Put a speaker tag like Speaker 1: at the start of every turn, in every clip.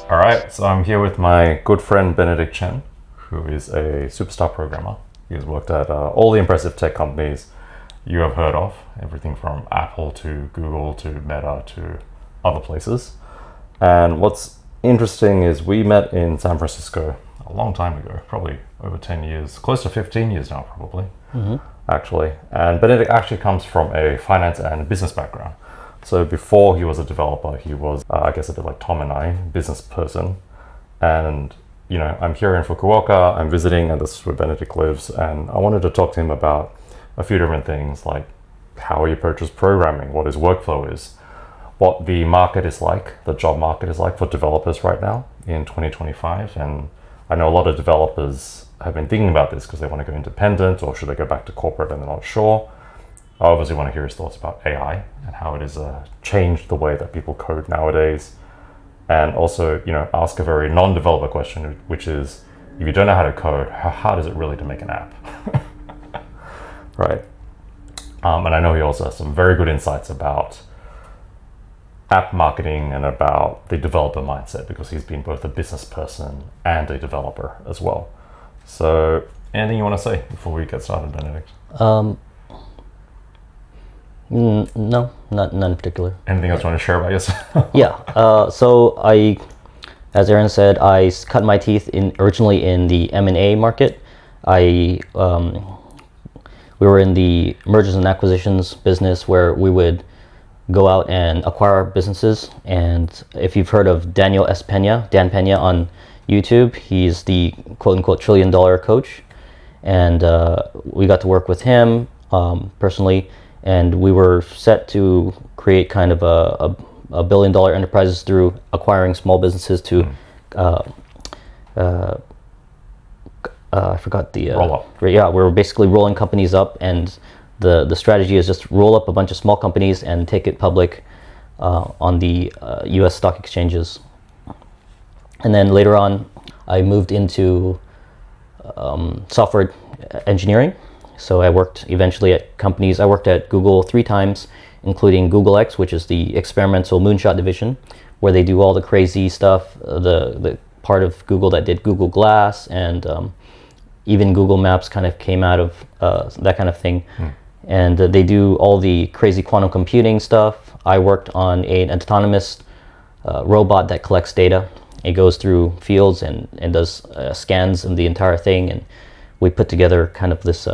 Speaker 1: All right, so I'm here with my good friend Benedict Chen, who is a superstar programmer. He's worked at all the impressive tech companies you have heard of, everything from Apple to Google to Meta to other places. And what's interesting is we met in San Francisco a long time ago, probably over 10 years, close to 15 years now probably, actually. And Benedict actually comes from a finance and business background. So before he was a developer, he was, I guess a bit like Tom and I, business person. And, you know, I'm here in Fukuoka, I'm visiting, and this is where Benedict lives. And I wanted to talk to him about a few different things, like how he approaches programming, what his workflow is, what the market is like, the job market is like for developers right now in 2025. And I know a lot of developers have been thinking about this because they want to go independent, or should they go back to corporate and they're not sure. I obviously want to hear his thoughts about AI and how it has changed the way that people code nowadays. And also, you know, ask a very non-developer question, which is, if you don't know how to code, how hard is it really to make an app? Right. And I know he also has some very good insights about app marketing and about the developer mindset, because he's been both a business person and a developer as well. So anything you want to say before we get started, Benedict?
Speaker 2: No, none in particular.
Speaker 1: Anything else you want to share about yourself?
Speaker 2: Yeah. So as Aaron said, I cut my teeth originally in the M&A market. We were in the mergers and acquisitions business, where we would go out and acquire businesses. And if you've heard of Dan Pena on YouTube, he's the quote unquote $1 trillion coach. And we got to work with him personally. And we were set to create kind of a $1 billion enterprises through acquiring small businesses to, I forgot the...
Speaker 1: roll up.
Speaker 2: Yeah, we were basically rolling companies up, and the strategy is just roll up a bunch of small companies and take it public on the US stock exchanges. And then later on, I moved into software engineering. So I worked eventually at companies. I worked at Google 3 times, including Google X, which is the experimental moonshot division, where they do all the crazy stuff, the part of Google that did Google Glass, and even Google Maps kind of came out of that kind of thing. And they do all the crazy quantum computing stuff. I worked on an autonomous robot that collects data. It goes through fields and does scans of the entire thing, and we put together kind of this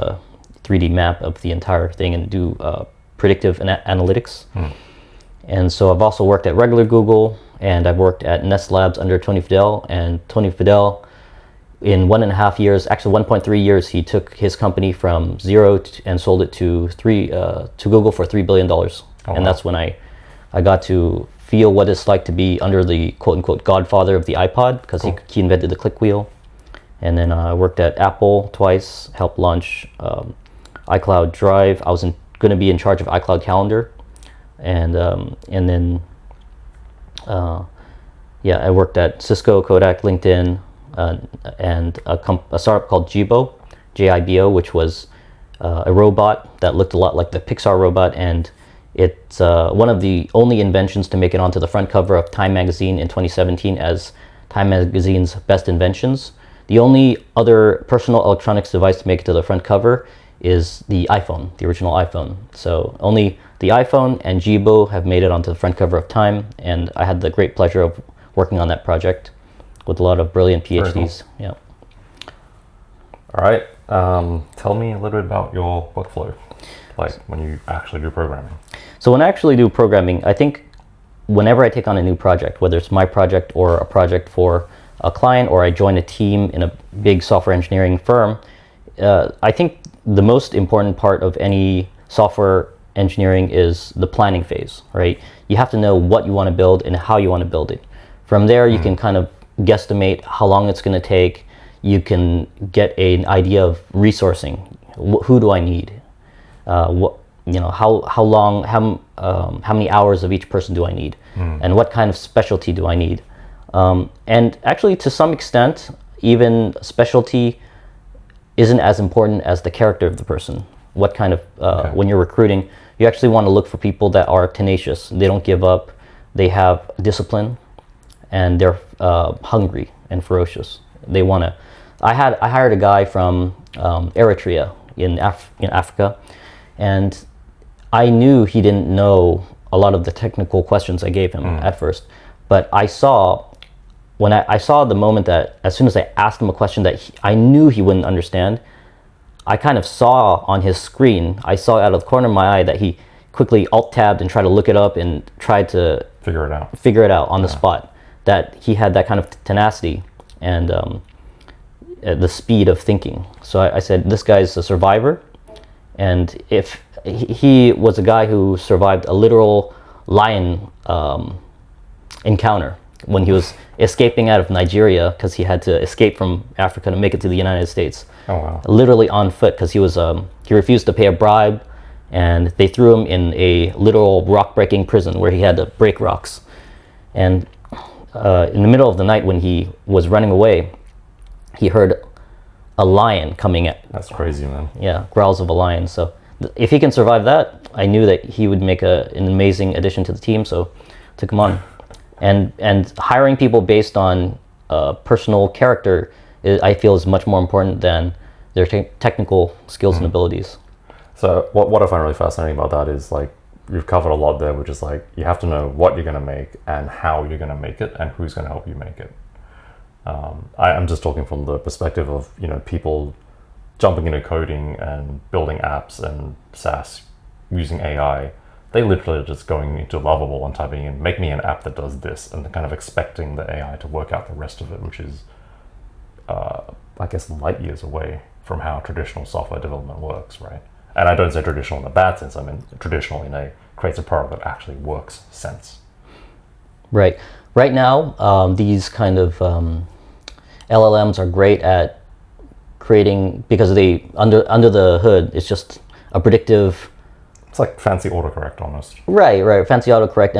Speaker 2: 3D map of the entire thing and do predictive analytics. And so I've also worked at regular Google, and I've worked at Nest Labs under Tony Fadell. And Tony Fadell, in 1.5 years, actually 1.3 years, he took his company from zero and sold it to Google for $3 billion. And that's when I got to feel what it's like to be under the quote unquote godfather of the iPod, because he invented the click wheel. And then I worked at Apple twice, helped launch iCloud Drive. I was going to be in charge of iCloud Calendar. And then I worked at Cisco, Kodak, LinkedIn, and a startup called Jibo, which was a robot that looked a lot like the Pixar robot. And it's one of the only inventions to make it onto the front cover of Time magazine in 2017 as Time magazine's best inventions. The only other personal electronics device to make it to the front cover is the iPhone, the original iPhone. So only the iPhone and Jibo have made it onto the front cover of Time, and I had the great pleasure of working on that project with a lot of brilliant PhDs. Cool. Yeah.
Speaker 1: All right. Tell me a little bit about your workflow, like when you actually do programming.
Speaker 2: So when I actually do programming, I think whenever I take on a new project, whether it's my project or a project for a client, or I join a team in a big software engineering firm, I think the most important part of any software engineering is the planning phase, right? You have to know what you want to build and how you want to build it. From there, you can kind of guesstimate how long it's going to take. You can get an idea of resourcing. Who do I need? How long? How many hours of each person do I need? And what kind of specialty do I need? And actually, to some extent, even specialty isn't as important as the character of the person. What kind of, when you're recruiting, you actually want to look for people that are tenacious. They don't give up. They have discipline. and they're hungry and ferocious. They want to. I hired a guy from Eritrea in Africa, and I knew he didn't know a lot of the technical questions I gave him at first, but I saw the moment that as soon as I asked him a question that I knew he wouldn't understand, I kind of saw on his screen, I saw out of the corner of my eye that he quickly alt-tabbed and tried to look it up and tried to
Speaker 1: figure it out
Speaker 2: on the spot, that he had that kind of tenacity and the speed of thinking. So I said, this guy's a survivor, and if he was a guy who survived a literal lion encounter when he was escaping out of Nigeria because he had to escape from Africa to make it to the United States.
Speaker 1: Oh wow!
Speaker 2: Literally on foot because he refused to pay a bribe, and they threw him in a literal rock-breaking prison where he had to break rocks. And in the middle of the night when he was running away, he heard a lion coming at.
Speaker 1: That's crazy, man.
Speaker 2: Yeah, growls of a lion. So if he can survive that, I knew that he would make an amazing addition to the team. So took him on. And hiring people based on personal character, I feel, is much more important than their technical skills and abilities.
Speaker 1: So what I find really fascinating about that is, like, you've covered a lot there, which is like, you have to know what you're going to make and how you're going to make it and who's going to help you make it. I'm just talking from the perspective of, people jumping into coding and building apps and SaaS using AI. They literally are just going into Lovable and typing in, make me an app that does this, and kind of expecting the AI to work out the rest of it, which is, I guess, light years away from how traditional software development works, right? And I don't say traditional in a bad sense, I mean traditional in a creates a product that actually works sense.
Speaker 2: Right. Right now, these kind of LLMs are great at creating, because they under the hood, it's just a predictive.
Speaker 1: It's like fancy autocorrect almost.
Speaker 2: Right. Fancy autocorrect,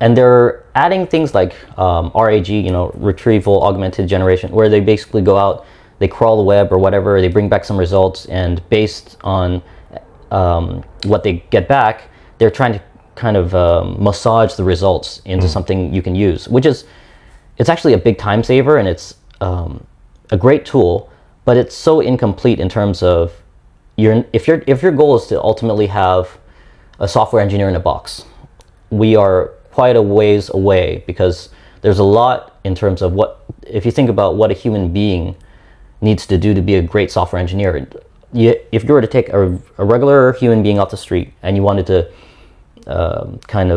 Speaker 2: and they're adding things like RAG, retrieval augmented generation, where they basically go out, they crawl the web or whatever, they bring back some results, and based on what they get back, they're trying to kind of massage the results into something you can use, it's actually a big time saver, and it's a great tool, but it's so incomplete in terms of if your goal is to ultimately have a software engineer in a box, we are quite a ways away, because there's a lot in terms of if you think about what a human being needs to do to be a great software engineer. If you were to take a regular human being off the street and you wanted to train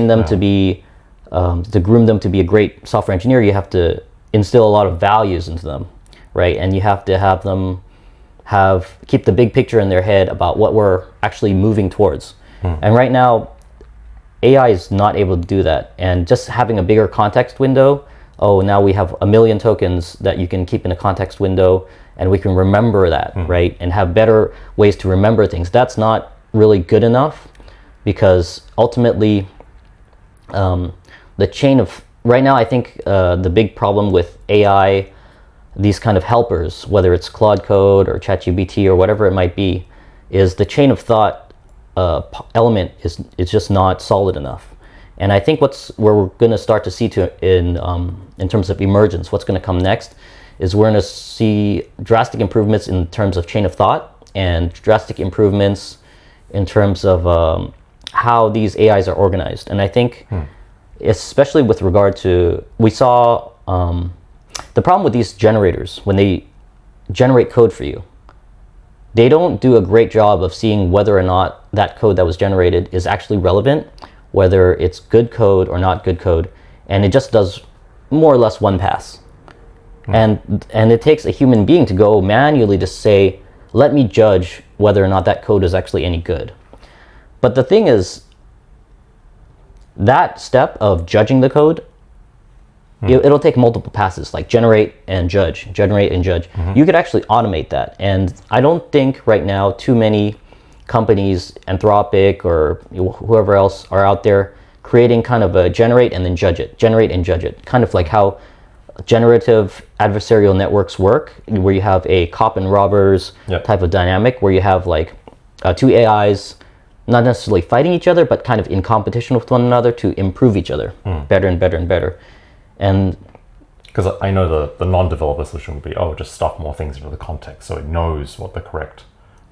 Speaker 2: them to be to groom them to be a great software engineer, you have to instill a lot of values into them, right? And you have to have them keep the big picture in their head about what we're actually moving towards. And right now, AI is not able to do that. And just having a bigger context window, now we have 1 million tokens that you can keep in a context window, and we can remember that, right? And have better ways to remember things. That's not really good enough, because ultimately, the chain of, right now, I think the big problem with AI, these kind of helpers, whether it's Claude Code or ChatGPT or whatever it might be, is the chain of thought element is just not solid enough. And I think where we're going to start to see in terms of emergence, what's going to come next is we're going to see drastic improvements in terms of chain of thought, and drastic improvements in terms of how these AIs are organized. And I think, especially with regard to, we saw the problem with these generators, when they generate code for you, they don't do a great job of seeing whether or not that code that was generated is actually relevant, whether it's good code or not good code, and it just does more or less one pass. And it takes a human being to go manually to say, let me judge whether or not that code is actually any good. But the thing is, that step of judging the code, it'll take multiple passes, like generate and judge. You could actually automate that. And I don't think right now too many companies, Anthropic or whoever else, are out there creating kind of a generate and judge it, kind of like how generative adversarial networks work, where you have a cop and robbers type of dynamic, where you have like two AIs not necessarily fighting each other, but kind of in competition with one another to improve each other better and better and better. And
Speaker 1: because I know the non-developer solution would be, just stuff more things into the context so it knows what the correct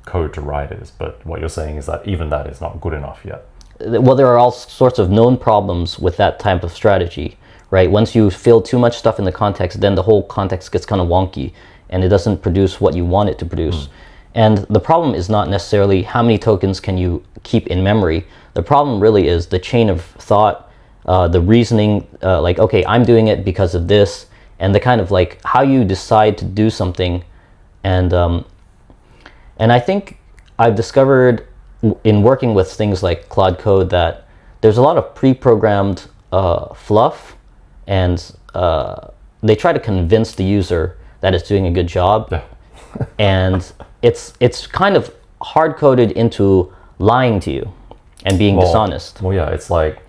Speaker 1: code to write is. But what you're saying is that even that is not good enough yet.
Speaker 2: Well, there are all sorts of known problems with that type of strategy, right? Once you fill too much stuff in the context, then the whole context gets kind of wonky and it doesn't produce what you want it to produce. And the problem is not necessarily how many tokens can you keep in memory. The problem really is the chain of thought, the reasoning, like, okay, I'm doing it because of this, and the kind of like how you decide to do something. And I think I've discovered in working with things like Claude Code that there's a lot of pre-programmed fluff, and they try to convince the user that it's doing a good job.
Speaker 1: Yeah.
Speaker 2: And it's kind of hard-coded into lying to you and being dishonest.
Speaker 1: Well, yeah, it's like,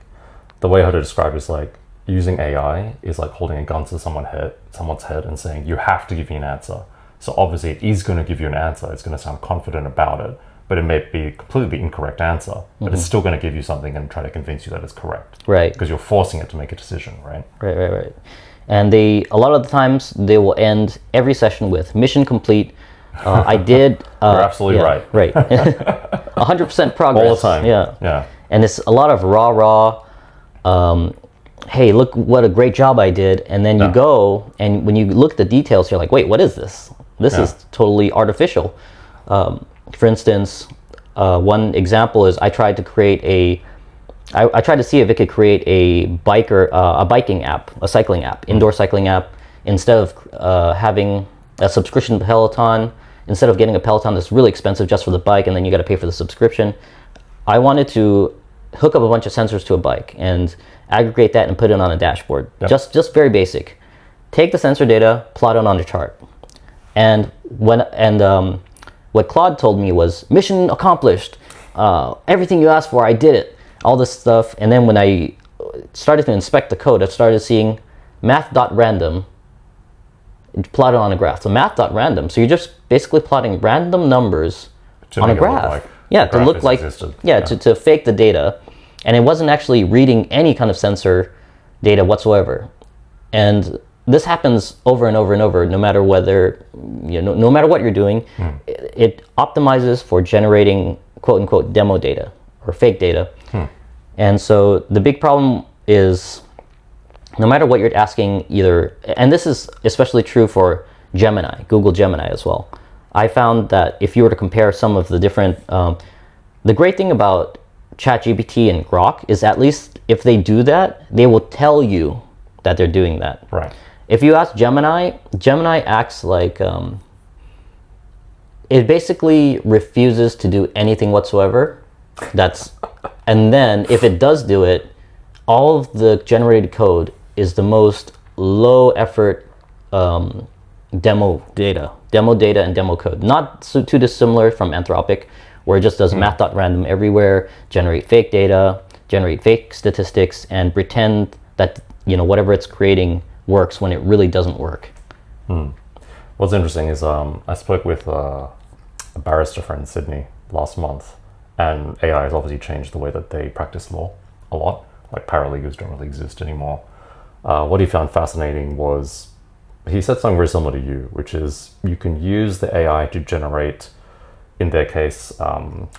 Speaker 1: the way how to describe it is like, using AI is like holding a gun to someone's head and saying, you have to give me an answer. So obviously it is going to give you an answer. It's going to sound confident about it, but it may be a completely incorrect answer, but it's still going to give you something and try to convince you that it's correct.
Speaker 2: Right.
Speaker 1: Because you're forcing it to make a decision, right?
Speaker 2: Right. And a lot of the times they will end every session with mission complete. I did.
Speaker 1: You're absolutely right.
Speaker 2: Right. 100% progress.
Speaker 1: All the time.
Speaker 2: Yeah. And it's a lot of raw. Hey, look what a great job I did. And then you go, and when you look at the details, you're like, wait, what is this? This is totally artificial. For instance, one example is I tried to create I tried to see if it could create a biking app, a cycling app, indoor cycling app, instead of having a subscription to Peloton, instead of getting a Peloton that's really expensive just for the bike and then you got to pay for the subscription. I wanted to hook up a bunch of sensors to a bike and aggregate that and put it on a dashboard. Yep. Just very basic. Take the sensor data, plot it on a chart. And what Claude told me was, mission accomplished. Everything you asked for, I did it. All this stuff. And then when I started to inspect the code, I started seeing math.random plotted on a graph. So math.random. So you're just basically plotting random numbers on a graph. To look like, to fake the data. And it wasn't actually reading any kind of sensor data whatsoever. And this happens over and over and over, no matter whether, no matter what you're doing. It optimizes for generating quote unquote demo data or fake data. And so the big problem is, no matter what you're asking, and this is especially true for Gemini, Google Gemini as well. I found that if you were to compare some of the different, the great thing about ChatGPT and Grok is, at least if they do that, they will tell you that they're doing that.
Speaker 1: Right.
Speaker 2: If you ask Gemini acts like, it basically refuses to do anything whatsoever. And then if it does do it, all of the generated code is the most low effort demo data and demo code. Not too dissimilar from Anthropic, where it just does math.random everywhere, generate fake data, generate fake statistics, and pretend that whatever it's creating works when it really doesn't work.
Speaker 1: What's interesting is I spoke with a barrister friend in Sydney last month, and AI has obviously changed the way that they practice law a lot. Like, paralegals don't really exist anymore. What he found fascinating was, he said something very similar to you, which is you can use the AI to generate, in their case,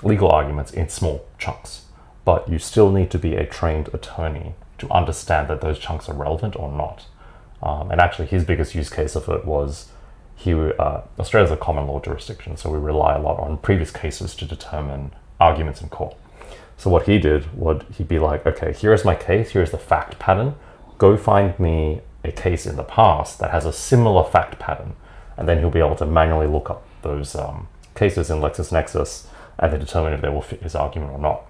Speaker 1: legal arguments in small chunks, but you still need to be a trained attorney to understand that those chunks are relevant or not. And actually his biggest use case of it was, Australia's a common law jurisdiction, so we rely a lot on previous cases to determine arguments in court. So what he did, he'd be like, okay, here's my case, here's the fact pattern, go find me a case in the past that has a similar fact pattern, and then he'll be able to manually look up those cases in LexisNexis and then determine if they will fit his argument or not.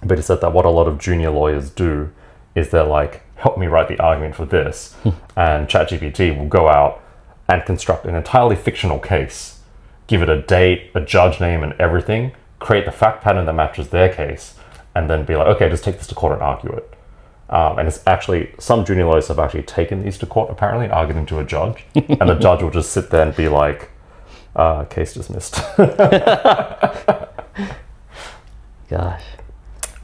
Speaker 1: But he said that what a lot of junior lawyers do is they're like, help me write the argument for this, and ChatGPT will go out and construct an entirely fictional case, give it a date, a judge name, and everything, create the fact pattern that matches their case, and then be like, okay, just take this to court and argue it. And it's actually, some junior lawyers have actually taken these to court, apparently, and argued them to a judge, and the judge will just sit there and be like, case dismissed.
Speaker 2: Gosh.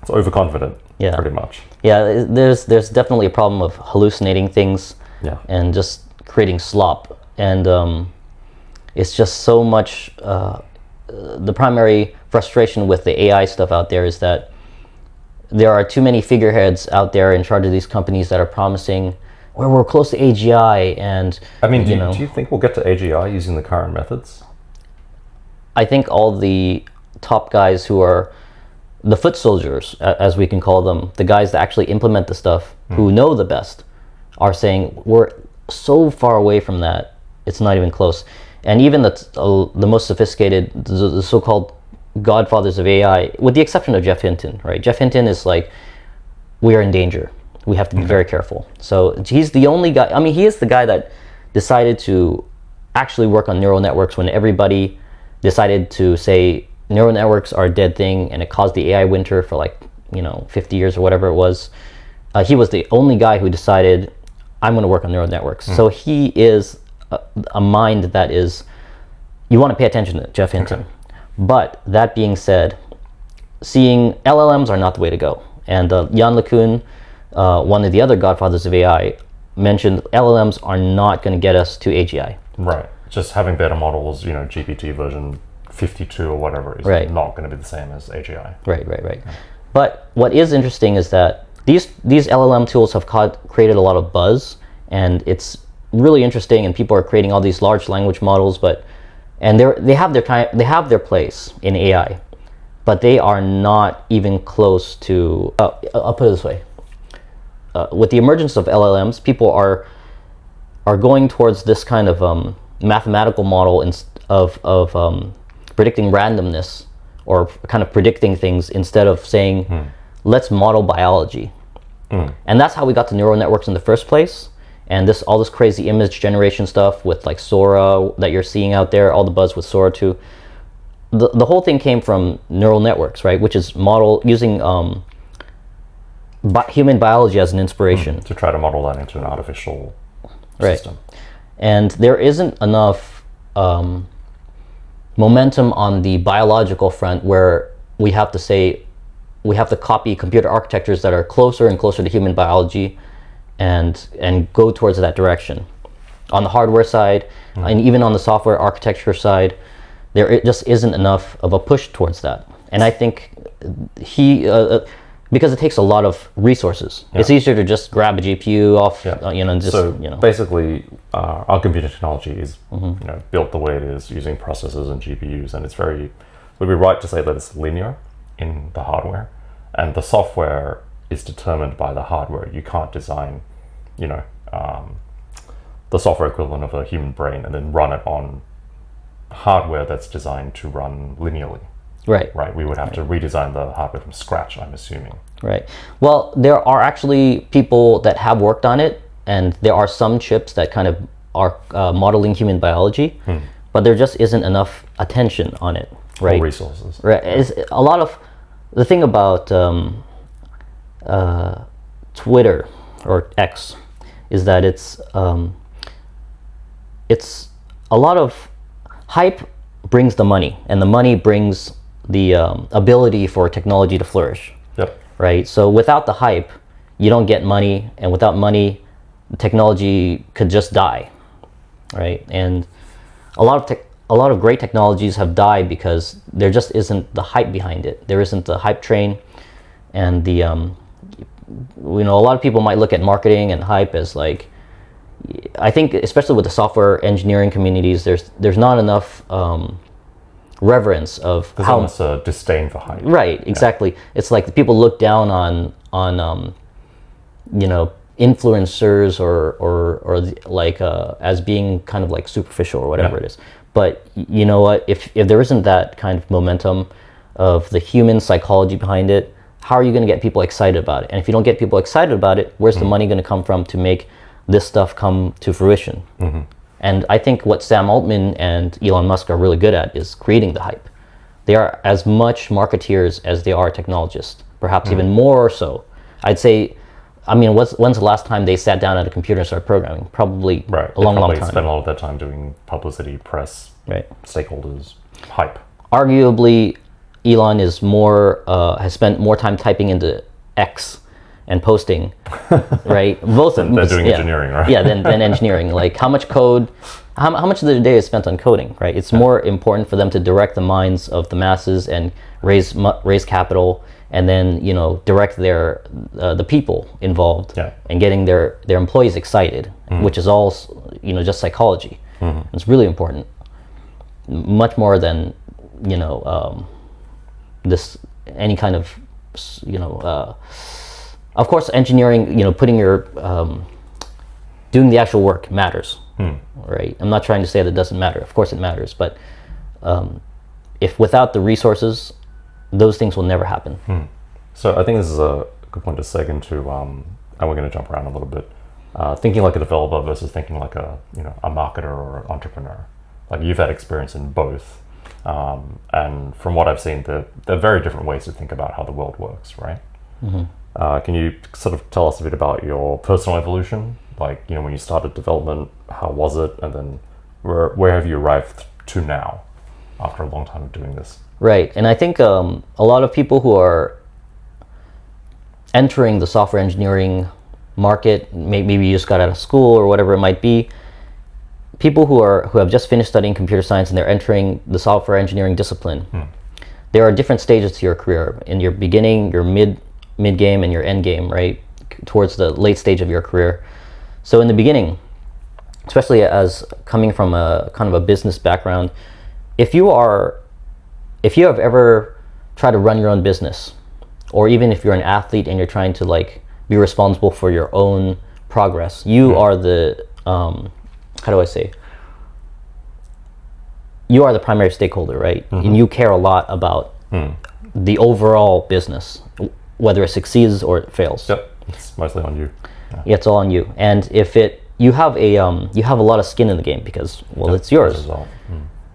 Speaker 1: It's overconfident.
Speaker 2: Yeah.
Speaker 1: Pretty much.
Speaker 2: Yeah, there's definitely a problem of hallucinating things.
Speaker 1: Yeah.
Speaker 2: And just creating slop. And it's just so much. The primary frustration with the AI stuff out there is that there are too many figureheads out there in charge of these companies that are promising, well, we're close to AGI, and
Speaker 1: I mean, do you think we'll get to AGI using the current methods?
Speaker 2: I think all the top guys who are the foot soldiers, as we can call them, the guys that actually implement the stuff, who know the best, are saying we're so far away from that, it's not even close. And even the most sophisticated, the so-called godfathers of AI, with the exception of Jeff Hinton, right? Jeff Hinton is like, we are in danger. We have to be very careful. So he's the only guy, I mean, he is the guy that decided to actually work on neural networks when everybody decided to say neural networks are a dead thing, and it caused the AI winter for like, 50 years or whatever it was. He was the only guy who decided, I'm going to work on neural networks. So he is a mind that is, you want to pay attention to Jeff Hinton. Okay. But that being said, seeing LLMs are not the way to go. And Jan LeCun, one of the other godfathers of AI, mentioned LLMs are not going to get us to AGI.
Speaker 1: Right. Just having better models, GPT version 52 or whatever is not going to be the same as AGI.
Speaker 2: Right. Yeah. But what is interesting is that these LLM tools have created a lot of buzz, and it's really interesting, and people are creating all these large language models, and they have their place in AI, but they are not even close to. I'll put it this way: with the emergence of LLMs, people are going towards this kind of mathematical model of predicting randomness, or kind of predicting things, instead of saying, let's model biology. And that's how we got to neural networks in the first place. And all this crazy image generation stuff with like Sora that you're seeing out there, all the buzz with Sora too. The whole thing came from neural networks, right? Which is using human biology as an inspiration.
Speaker 1: To try to model that into an artificial system.
Speaker 2: And there isn't enough momentum on the biological front where we have to copy computer architectures that are closer and closer to human biology and go towards that direction. On the hardware side, and even on the software architecture side, there just isn't enough of a push towards that. And I think because it takes a lot of resources. Yeah. It's easier to just grab a GPU off,
Speaker 1: basically, our computer technology is, built the way it is, using processors and GPUs, and would be right to say that it's linear in the hardware, and the software is determined by the hardware. You can't design, the software equivalent of a human brain and then run it on hardware that's designed to run linearly. Right. We would have to redesign the hardware from scratch, I'm assuming.
Speaker 2: Right. Well, there are actually people that have worked on it, and there are some chips that kind of are modeling human biology, but there just isn't enough attention on it. Right.
Speaker 1: Or resources.
Speaker 2: Right. It's a lot of the thing about Twitter or X is that it's a lot of hype brings the money, and the money brings the ability for technology to flourish.
Speaker 1: Yep.
Speaker 2: Right. So without the hype, you don't get money, and without money, technology could just die. Right. And a lot of great technologies have died because there just isn't the hype behind it. There isn't the hype train, and a lot of people might look at marketing and hype as like, I think especially with the software engineering communities, there's not enough reverence of
Speaker 1: there's almost a disdain for hype.
Speaker 2: Right, exactly. Yeah. It's like the people look down on influencers or as being kind of like superficial or whatever it is. But you know what? If there isn't that kind of momentum of the human psychology behind it, how are you going to get people excited about it? And if you don't get people excited about it, where's the money going to come from to make this stuff come to fruition? And I think what Sam Altman and Elon Musk are really good at is creating the hype. They are as much marketeers as they are technologists, perhaps even more so. I'd say, when's the last time they sat down at a computer and started programming? Probably a long time.
Speaker 1: Spend a lot of their time doing publicity, press, stakeholders, hype.
Speaker 2: Arguably, Elon is more has spent more time typing into X and posting, right? Both
Speaker 1: They're doing engineering, right?
Speaker 2: Yeah, than engineering. Like how much code, how much of the day is spent on coding, right? It's more important for them to direct the minds of the masses and raise capital, and then direct the people involved and getting their employees excited, which is all just psychology. It's really important, much more than this any kind of of course engineering, putting your doing the actual work matters, right? I'm not trying to say that it doesn't matter. Of course it matters, but if without the resources, those things will never happen.
Speaker 1: So I think this is a good point to seg into, and we're going to jump around a little bit. Thinking like a developer versus thinking like a marketer or an entrepreneur. Like you've had experience in both, and from what I've seen, they're very different ways to think about how the world works, right? Can you sort of tell us a bit about your personal evolution? Like when you started development, how was it, and then where have you arrived to now after a long time of doing this?
Speaker 2: Right, and I think a lot of people who are entering the software engineering market, maybe you just got out of school or whatever it might be, people who have just finished studying computer science and they're entering the software engineering discipline, there are different stages to your career. In your beginning, your mid game, and your end game, right? Towards the late stage of your career. So in the beginning, especially as coming from a kind of a business background, if you have ever tried to run your own business, or even if you're an athlete and you're trying to like be responsible for your own progress, you are the how do I say? You are the primary stakeholder, right? And you care a lot about the overall business, whether it succeeds or it fails.
Speaker 1: Yep, it's mostly on you.
Speaker 2: Yeah, it's all on you. And if you have a lot of skin in the game because it's yours.
Speaker 1: Well.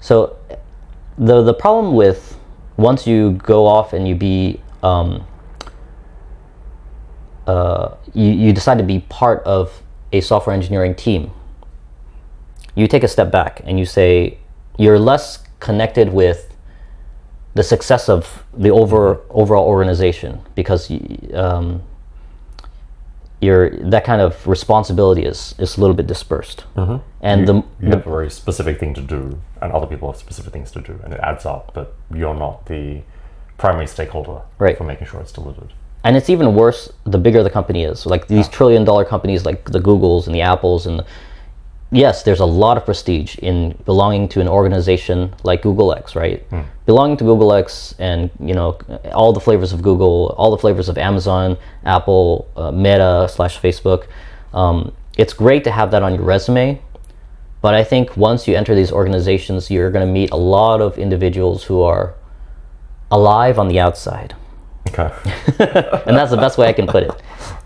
Speaker 2: So the problem with once you go off and you be you decide to be part of a software engineering team, you take a step back and you say you're less connected with the success of the overall organization because that kind of responsibility is a little bit dispersed. And
Speaker 1: you have a very specific thing to do, and other people have specific things to do, and it adds up, but you're not the primary stakeholder for making sure it's delivered.
Speaker 2: And it's even worse the bigger the company is. Like these trillion-dollar companies like the Googles and the Apples, and yes, there's a lot of prestige in belonging to an organization like Google X, right? Belonging to Google X and all the flavors of Google, all the flavors of Amazon, Apple, Meta / Facebook. It's great to have that on your resume, but I think once you enter these organizations, you're going to meet a lot of individuals who are alive on the outside.
Speaker 1: Okay.
Speaker 2: And that's the best way I can put it.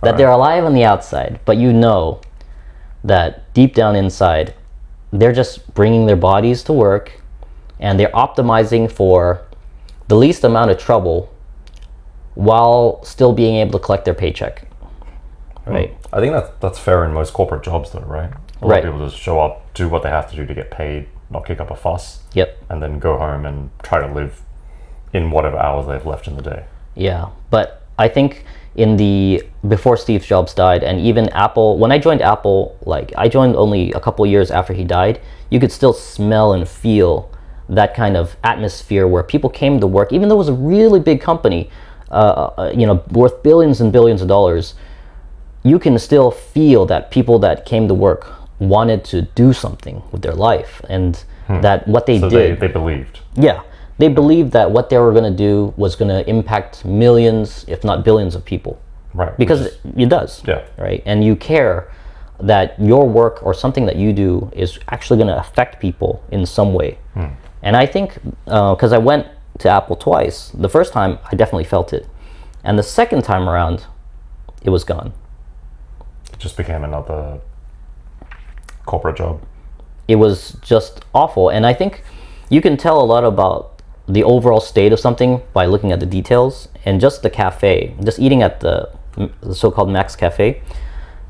Speaker 2: That they're alive on the outside, but that deep down inside, they're just bringing their bodies to work and they're optimizing for the least amount of trouble while still being able to collect their paycheck. Right?
Speaker 1: I think that's fair in most corporate jobs though, right? A lot of people just show up, do what they have to do to get paid, not kick up a fuss.
Speaker 2: Yep.
Speaker 1: And then go home and try to live in whatever hours they've left in the day.
Speaker 2: Yeah, but I think before Steve Jobs died, and even Apple, when I joined Apple, like I joined only a couple years after he died, you could still smell and feel that kind of atmosphere where people came to work, even though it was a really big company, worth billions and billions of dollars, you can still feel that people that came to work wanted to do something with their life, and that what they did.
Speaker 1: They believed.
Speaker 2: Yeah. They believed that what they were going to do was going to impact millions, if not billions of people.
Speaker 1: Right.
Speaker 2: Because it does.
Speaker 1: Yeah.
Speaker 2: Right. And you care that your work or something that you do is actually going to affect people in some way. And I think, because I went to Apple twice, the first time I definitely felt it. And the second time around, it was gone.
Speaker 1: It just became another corporate job.
Speaker 2: It was just awful. And I think you can tell a lot about the overall state of something by looking at the details, and just the cafe, just eating at the so-called Max Cafe,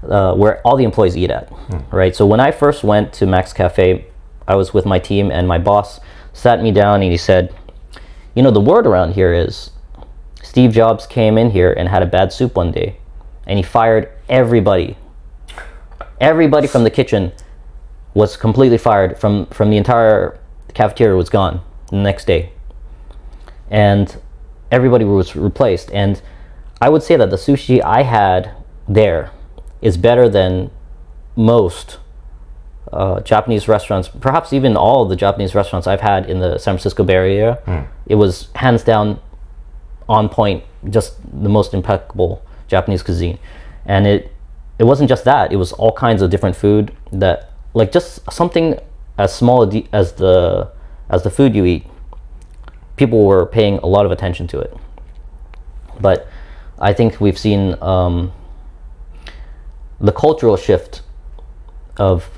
Speaker 2: where all the employees eat at, right? So when I first went to Max Cafe, I was with my team and my boss sat me down and he said, You know, the word around here is Steve Jobs came in here and had a bad soup one day, and he fired everybody. Everybody from the kitchen was completely fired. From the entire cafeteria was gone the next day, and everybody was replaced. And I would say that the sushi I had there is better than most Japanese restaurants, perhaps even all the Japanese restaurants I've had in the San Francisco Bay Area. It was hands down on point, just the most impeccable Japanese cuisine. And it wasn't just that, it was all kinds of different food that, like, just something as small as the food you eat, people were paying a lot of attention to it. But I think we've seen the cultural shift of,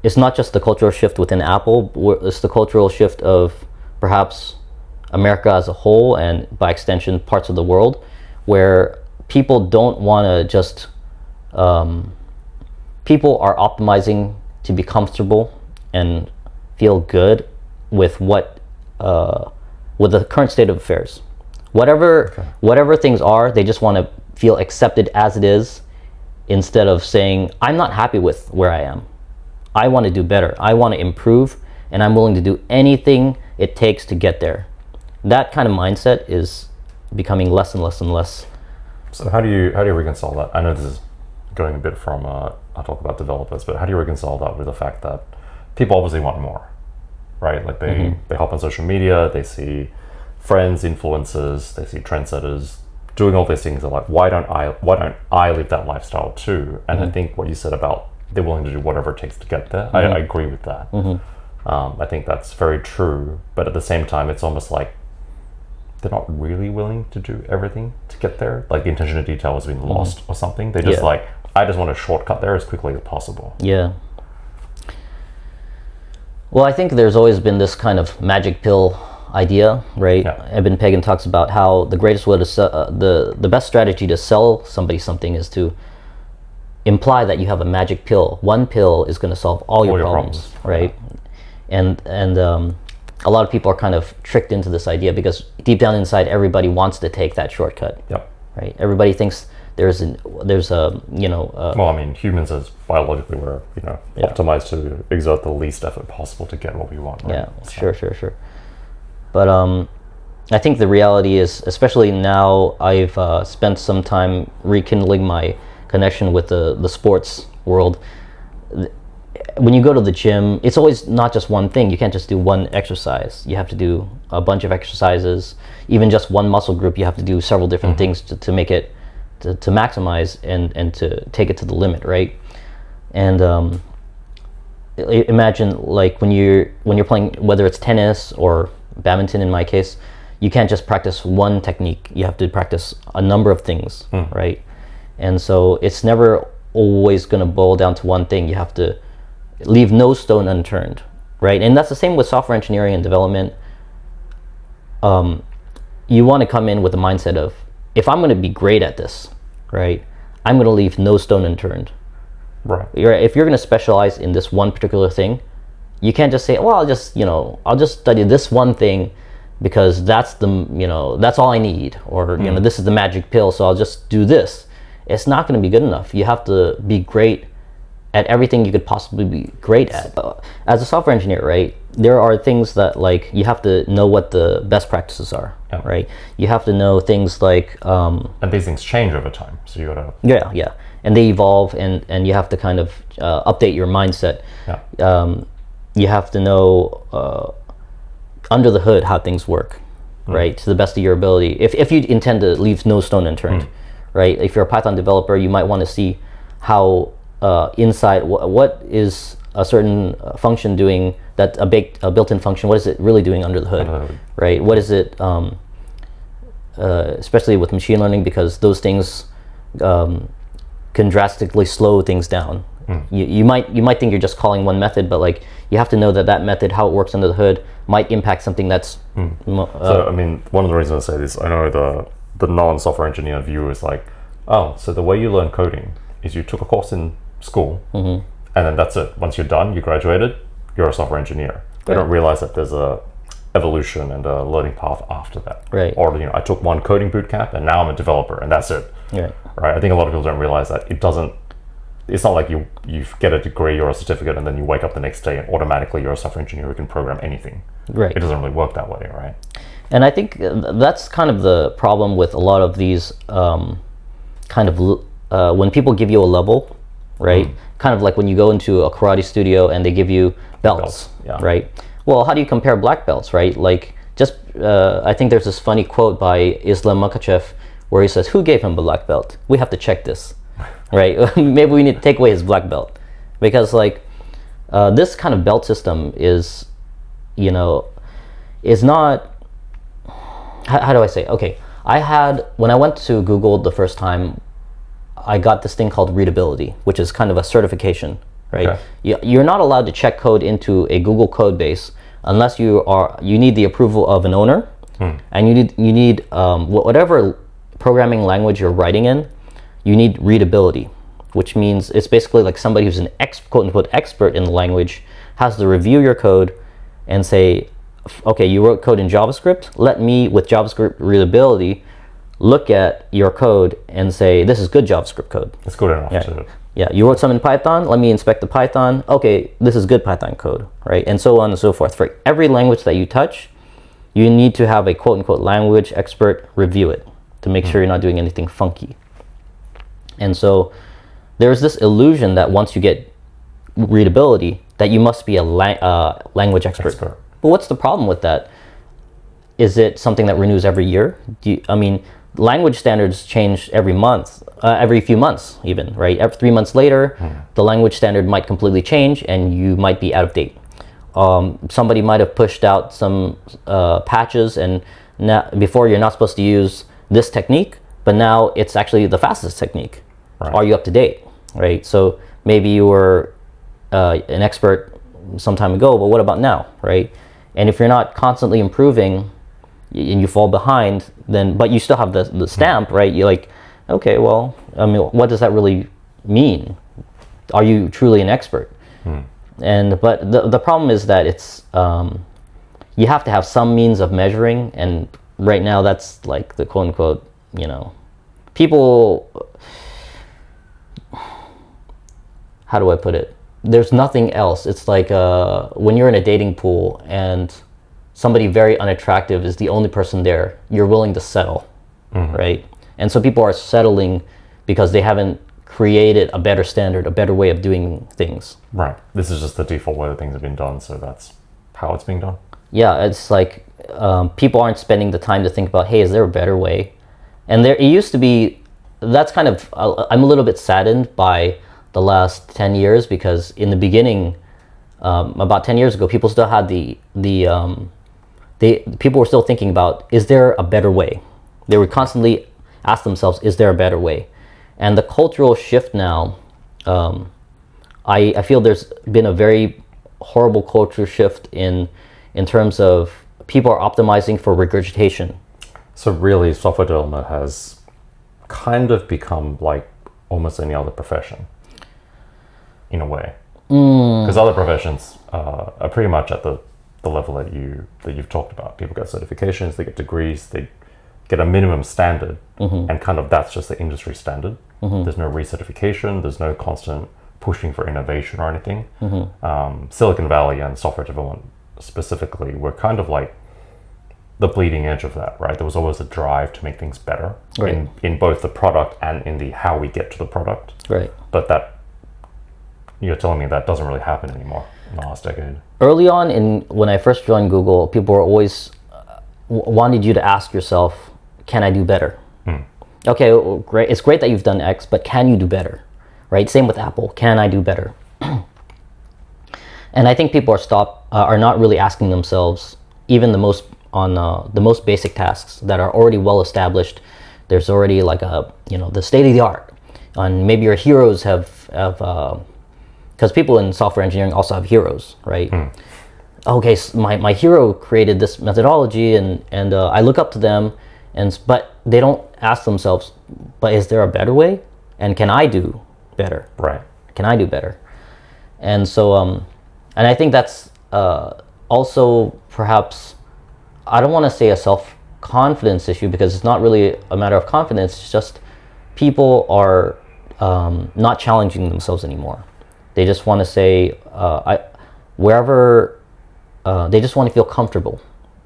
Speaker 2: it's not just the cultural shift within Apple, it's the cultural shift of perhaps America as a whole, and by extension parts of the world, where people don't want to just people are optimizing to be comfortable and feel good with what with the current state of affairs. Whatever things are, they just want to feel accepted as it is, instead of saying, I'm not happy with where I am. I want to do better. I want to improve, and I'm willing to do anything it takes to get there. That kind of mindset is becoming less and less and less.
Speaker 1: So how do you reconcile that? I know this is going a bit from I'll talk about developers, but how do you reconcile that with the fact that people obviously want more, right? Like they hop on social media, they see friends, influencers, they see trendsetters doing all these things. They're like, why don't I live that lifestyle too? And I think what you said about they're willing to do whatever it takes to get there, I agree with that. I think that's very true, but at the same time, it's almost like they're not really willing to do everything to get there. Like the attention to detail has been lost or something. They're just like, I just want to shortcut there as quickly as possible.
Speaker 2: Yeah. Well, I think there's always been this kind of magic pill idea, right? Eben Pagan talks about how the greatest way to the best strategy to sell somebody something is to imply that you have a magic pill. One pill is going to solve all your problems, right? And a lot of people are kind of tricked into this idea because deep down inside, everybody wants to take that shortcut. Right? Everybody thinks there's a well, I mean, humans as biologically we're optimized to exert the least effort possible to get what we want. Right? Sure. But I think the reality is, especially now, I've spent some time rekindling my connection with the sports world. When you go to the gym, it's always not just one thing. You can't just do one exercise. You have to do a bunch of exercises. Even just one muscle group, you have to do several different things to make it, to maximize and to take it to the limit, right? And imagine, like, when you're playing, whether it's tennis or badminton in my case, you can't just practice one technique. You have to practice a number of things, right? And so it's never always going to boil down to one thing. You have to leave no stone unturned, right? And that's the same with software engineering and development. You want to come in with the mindset of, if I'm going to be great at this, right, I'm going to leave no stone unturned.
Speaker 1: Right.
Speaker 2: If you're going to specialize in this one particular thing, you can't just say, well, I'll just study this one thing because that's that's all I need, or this is the magic pill, so I'll just do this. It's not going to be good enough. You have to be great at everything you could possibly be great at. As a software engineer, right, there are things that, like, you have to know what the best practices are, right? You have to know things like
Speaker 1: and these things change over time, so you gotta
Speaker 2: and they evolve, and you have to kind of update your mindset. You have to know under the hood how things work, right, to the best of your ability, if you intend to leave no stone unturned. Right? If you're a Python developer, you might want to see how inside what is a certain function doing, that a built-in function, what is it really doing under the hood, right? What is it, especially with machine learning, because those things can drastically slow things down. You might think you're just calling one method, but like you have to know that method, how it works under the hood, might impact something that's.
Speaker 1: So I mean, one of the reasons I say this, I know the non-software engineer view is like, oh, so the way you learn coding is you took a course in school, and then that's it. Once you're done, you graduated, you're a software engineer. They don't realize that there's a evolution and a learning path after that.
Speaker 2: Right.
Speaker 1: Or, you know, I took one coding boot camp and now I'm a developer and that's it.
Speaker 2: Right.
Speaker 1: Right. I think a lot of people don't realize that it's not like you get a degree or a certificate and then you wake up the next day and automatically you're a software engineer who can program anything.
Speaker 2: Right.
Speaker 1: It doesn't really work that way, right?
Speaker 2: And I think that's kind of the problem with a lot of these when people give you a level, right? Kind of like when you go into a karate studio and they give you belts,
Speaker 1: yeah.
Speaker 2: right? Well, how do you compare black belts, right? Like, I think there's this funny quote by Islam Makachev where he says, "Who gave him a black belt? We have to check this." Right? Maybe we need to take away his black belt, because like this kind of belt system is, you know, is not. How do I say? Okay, when I went to Google the first time, I got this thing called readability, which is kind of a certification, right?
Speaker 1: Okay.
Speaker 2: You're not allowed to check code into a Google code base unless you need the approval of an owner, and you need whatever programming language you're writing in, you need readability, which means it's basically like somebody who's an quote unquote expert in the language has to review your code and say, okay, you wrote code in JavaScript. Let me, with JavaScript readability, look at your code and say, this is good JavaScript code.
Speaker 1: It's good enough.
Speaker 2: Yeah, you wrote some in Python. Let me inspect the Python. Okay, this is good Python code, right? And so on and so forth. For every language that you touch, you need to have a quote unquote language expert review it to make sure you're not doing anything funky. And so there's this illusion that once you get readability, that you must be a language expert. But what's the problem with that? Is it something that renews every year? Language standards change every month, every few months even, right? Every 3 months later, the language standard might completely change and you might be out of date. Somebody might have pushed out some patches and now, before you're not supposed to use this technique, but now it's actually the fastest technique.
Speaker 1: Right.
Speaker 2: Are you up to date, right? So maybe you were an expert some time ago, but what about now, right? And if you're not constantly improving and you fall behind, then but you still have the stamp, right? You're like, okay, well, what does that really mean? Are you truly an expert? But the problem is that it's you have to have some means of measuring, and right now that's like the quote unquote, people, how do I put it? There's nothing else. It's like when you're in a dating pool and somebody very unattractive is the only person there, you're willing to settle, right? And so people are settling because they haven't created a better standard, a better way of doing things.
Speaker 1: Right. This is just the default way that things have been done, so that's how it's being done.
Speaker 2: Yeah, it's like people aren't spending the time to think about, hey, is there a better way? And it used to be, that's kind of, I'm a little bit saddened by the last 10 years, because in the beginning, about 10 years ago, people still had people were still thinking about, is there a better way? They would constantly ask themselves, is there a better way? And the cultural shift now, I feel there's been a very horrible cultural shift in terms of people are optimizing for regurgitation.
Speaker 1: So really, software development has kind of become like almost any other profession, in a way. Because other professions are pretty much at the level that you've talked about. People get certifications, they get degrees, they get a minimum standard, and kind of that's just the industry standard. There's no recertification, there's no constant pushing for innovation or anything. Silicon Valley and software development specifically were kind of like the bleeding edge of that, right? There was always a drive to make things better, right, in both the product and in the how we get to the product.
Speaker 2: Right.
Speaker 1: But that, you're telling me that doesn't really happen anymore in the last decade.
Speaker 2: Early on, when I first joined Google, people were always wanted you to ask yourself, can I do better? Okay, well, great. It's great that you've done X, but can you do better? Right? Same with Apple. Can I do better? And I think people are not really asking themselves even the most basic tasks that are already well established. There's already like the state of the art, and maybe your heroes have because people in software engineering also have heroes, right? Okay, so my hero created this methodology, and I look up to them, but they don't ask themselves, but is there a better way? And can I do better?
Speaker 1: Right.
Speaker 2: Can I do better? And so, and I think that's also perhaps I don't want to say a self-confidence issue, because it's not really a matter of confidence. It's just people are not challenging themselves anymore. They just want to say, they just want to feel comfortable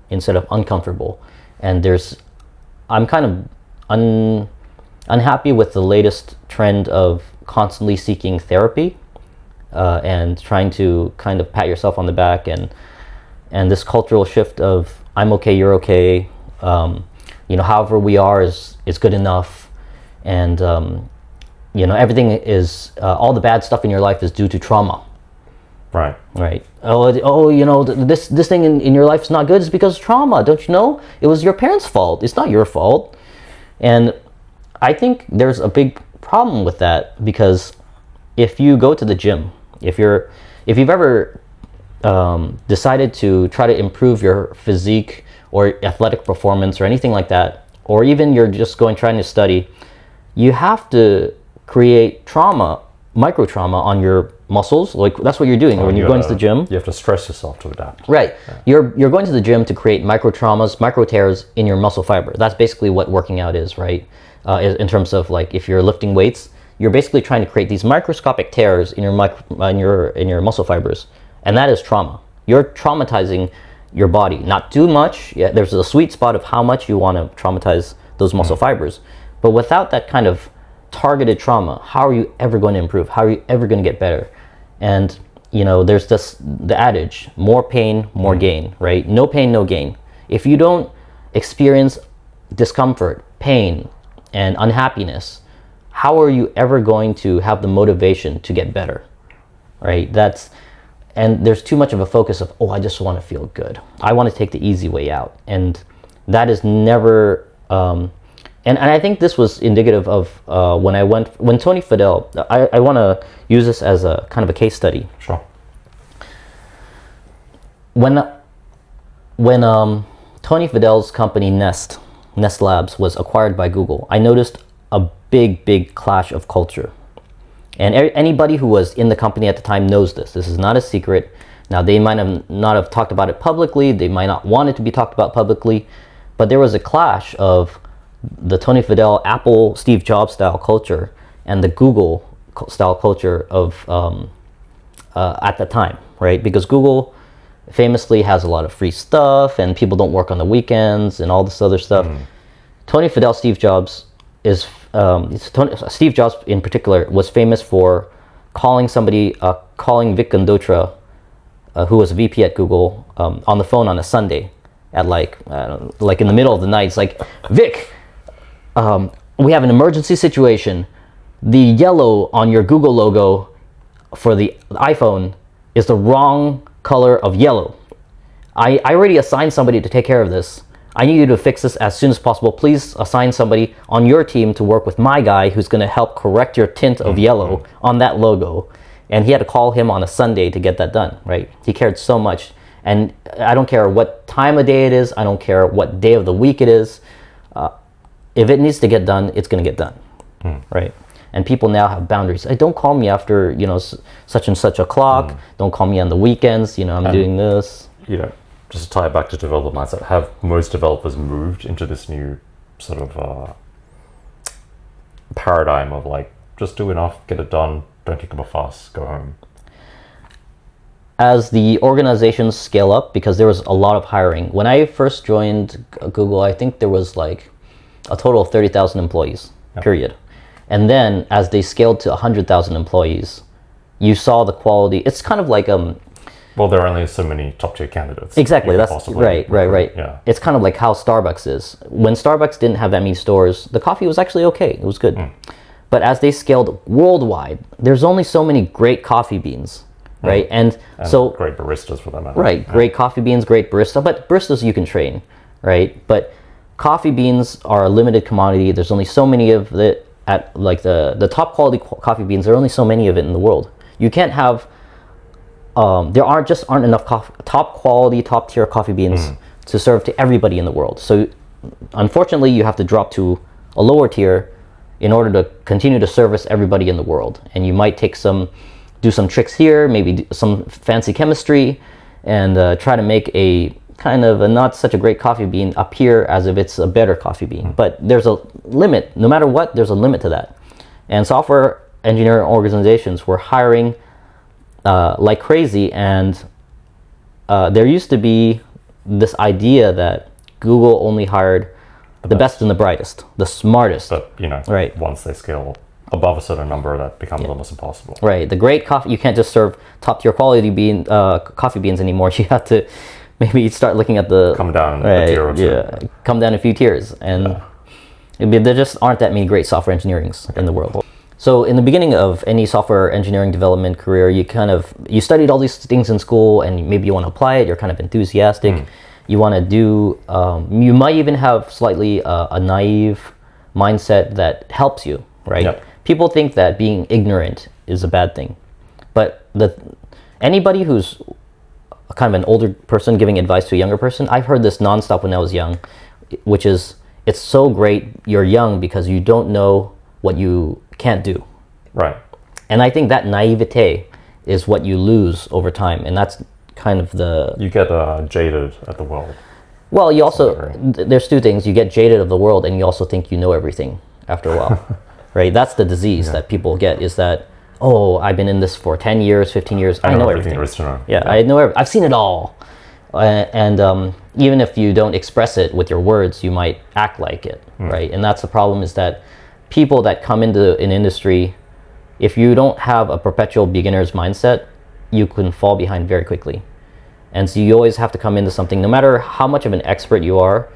Speaker 2: instead of uncomfortable. And I'm kind of unhappy with the latest trend of constantly seeking therapy and trying to kind of pat yourself on the back, and this cultural shift of I'm okay, you're okay, however we are is good enough, and everything is all the bad stuff in your life is due to trauma.
Speaker 1: Right.
Speaker 2: Right. This thing in your life is not good. It's because of trauma. Don't you know? It was your parents' fault. It's not your fault. And I think there's a big problem with that, because if you go to the gym, if you've ever decided to try to improve your physique or athletic performance or anything like that, or even you're just trying to study, you have to create micro trauma on your muscles. Like, that's what you're doing when you're going to the gym.
Speaker 1: You have to stress yourself to adapt.
Speaker 2: Right. Yeah. You're going to the gym to create micro traumas, micro tears in your muscle fiber. That's basically what working out is, right? In terms of, like, if you're lifting weights, you're basically trying to create these microscopic tears in your muscle fibers, and that is trauma. You're traumatizing your body. Not too much. Yeah, there's a sweet spot of how much you want to traumatize those muscle fibers, but without that kind of targeted trauma, how are you ever going to improve? How are you ever going to get better? And there's the adage, more pain, more gain, right? No pain, no gain. If you don't experience discomfort, pain, and unhappiness, how are you ever going to have the motivation to get better, right? And there's too much of a focus of, I just want to feel good. I want to take the easy way out. And that is never, and I think this was indicative of when Tony Fadell, I want to use this as a kind of a case study.
Speaker 1: Sure.
Speaker 2: When Tony Fadell's company Nest Labs was acquired by Google, I noticed a big clash of culture. And anybody who was in the company at the time knows this. This is not a secret. Now, they might not have talked about it publicly. They might not want it to be talked about publicly. But there was a clash of the Tony Fadell, Apple, Steve Jobs style culture and the Google style culture of at the time, right? Because Google famously has a lot of free stuff and people don't work on the weekends and all this other stuff. Tony Fadell, Steve Jobs Steve Jobs in particular was famous for calling Vic Gundotra, who was a VP at Google, on the phone on a Sunday at like in the middle of the night. It's like, Vic, we have an emergency situation. The yellow on your Google logo for the iPhone is the wrong color of yellow. I already assigned somebody to take care of this. I need you to fix this as soon as possible. Please assign somebody on your team to work with my guy who's going to help correct your tint of yellow on that logo. And he had to call him on a Sunday to get that done, right? He cared so much. And I don't care what time of day it is. I don't care what day of the week it is. If it needs to get done, it's going to get done, right? And people now have boundaries. Hey, don't call me after, such and such o'clock. Don't call me on the weekends. I'm doing this.
Speaker 1: Just to tie it back to developer mindset, have most developers moved into this new sort of paradigm of like, just do enough, get it done, don't kick up a fuss, go home?
Speaker 2: As the organizations scale up, because there was a lot of hiring. When I first joined Google, I think there was like a total of 30,000 employees, period. And then as they scaled to 100,000 employees, you saw the quality. It's kind of like
Speaker 1: well, there are only so many top-tier candidates.
Speaker 2: Exactly. That's right.
Speaker 1: Yeah.
Speaker 2: It's kind of like how Starbucks is. When Starbucks didn't have that many stores, the coffee was actually okay. It was good. But as they scaled worldwide, there's only so many great coffee beans, right? And so
Speaker 1: great baristas for that matter.
Speaker 2: Right. Great coffee beans, great barista. But baristas you can train, right? But coffee beans are a limited commodity. There's only so many of it at like the top quality coffee beans. There are only so many of it in the world. You can't have. There aren't enough top quality, top tier coffee beans to serve to everybody in the world. So unfortunately, you have to drop to a lower tier in order to continue to service everybody in the world. And you might do some tricks here, maybe do some fancy chemistry, and try to make a kind of a not such a great coffee bean appear as if it's a better coffee bean. But there's a limit. No matter what, there's a limit to that. And software engineering organizations were hiring like crazy, and there used to be this idea that Google only hired the best and the brightest, the smartest.
Speaker 1: But,
Speaker 2: right.
Speaker 1: Once they scale above a certain number, that becomes almost impossible.
Speaker 2: Right. The great coffee, you can't just serve top tier quality coffee beans anymore. You have to maybe start looking at the...
Speaker 1: Come down a tier or two.
Speaker 2: Yeah, come down a few tiers. And there just aren't that many great software engineerings in the world. So in the beginning of any software engineering development career, you studied all these things in school, and maybe you want to apply it. You're kind of enthusiastic. You want to do, you might even have slightly a naive mindset that helps you, right?
Speaker 1: Yep.
Speaker 2: People think that being ignorant is a bad thing. But anybody who's kind of an older person giving advice to a younger person, I've heard this nonstop when I was young, which is, it's so great you're young because you don't know what you can't do.
Speaker 1: Right.
Speaker 2: And I think that naivete is what you lose over time, and that's kind of
Speaker 1: you get jaded at the world.
Speaker 2: Well, you also, there's two things. You get jaded of the world, and you also think you know everything after a while. Right? That's the disease that people get, is that, oh, I've been in this for 10 years, 15 years, I know everything.
Speaker 1: There is to know.
Speaker 2: Yeah, I know I've seen it all. And even if you don't express it with your words, you might act like it, right? And that's the problem, is that people that come into an industry, if you don't have a perpetual beginner's mindset, you can fall behind very quickly. And so you always have to come into something, no matter how much of an expert you are,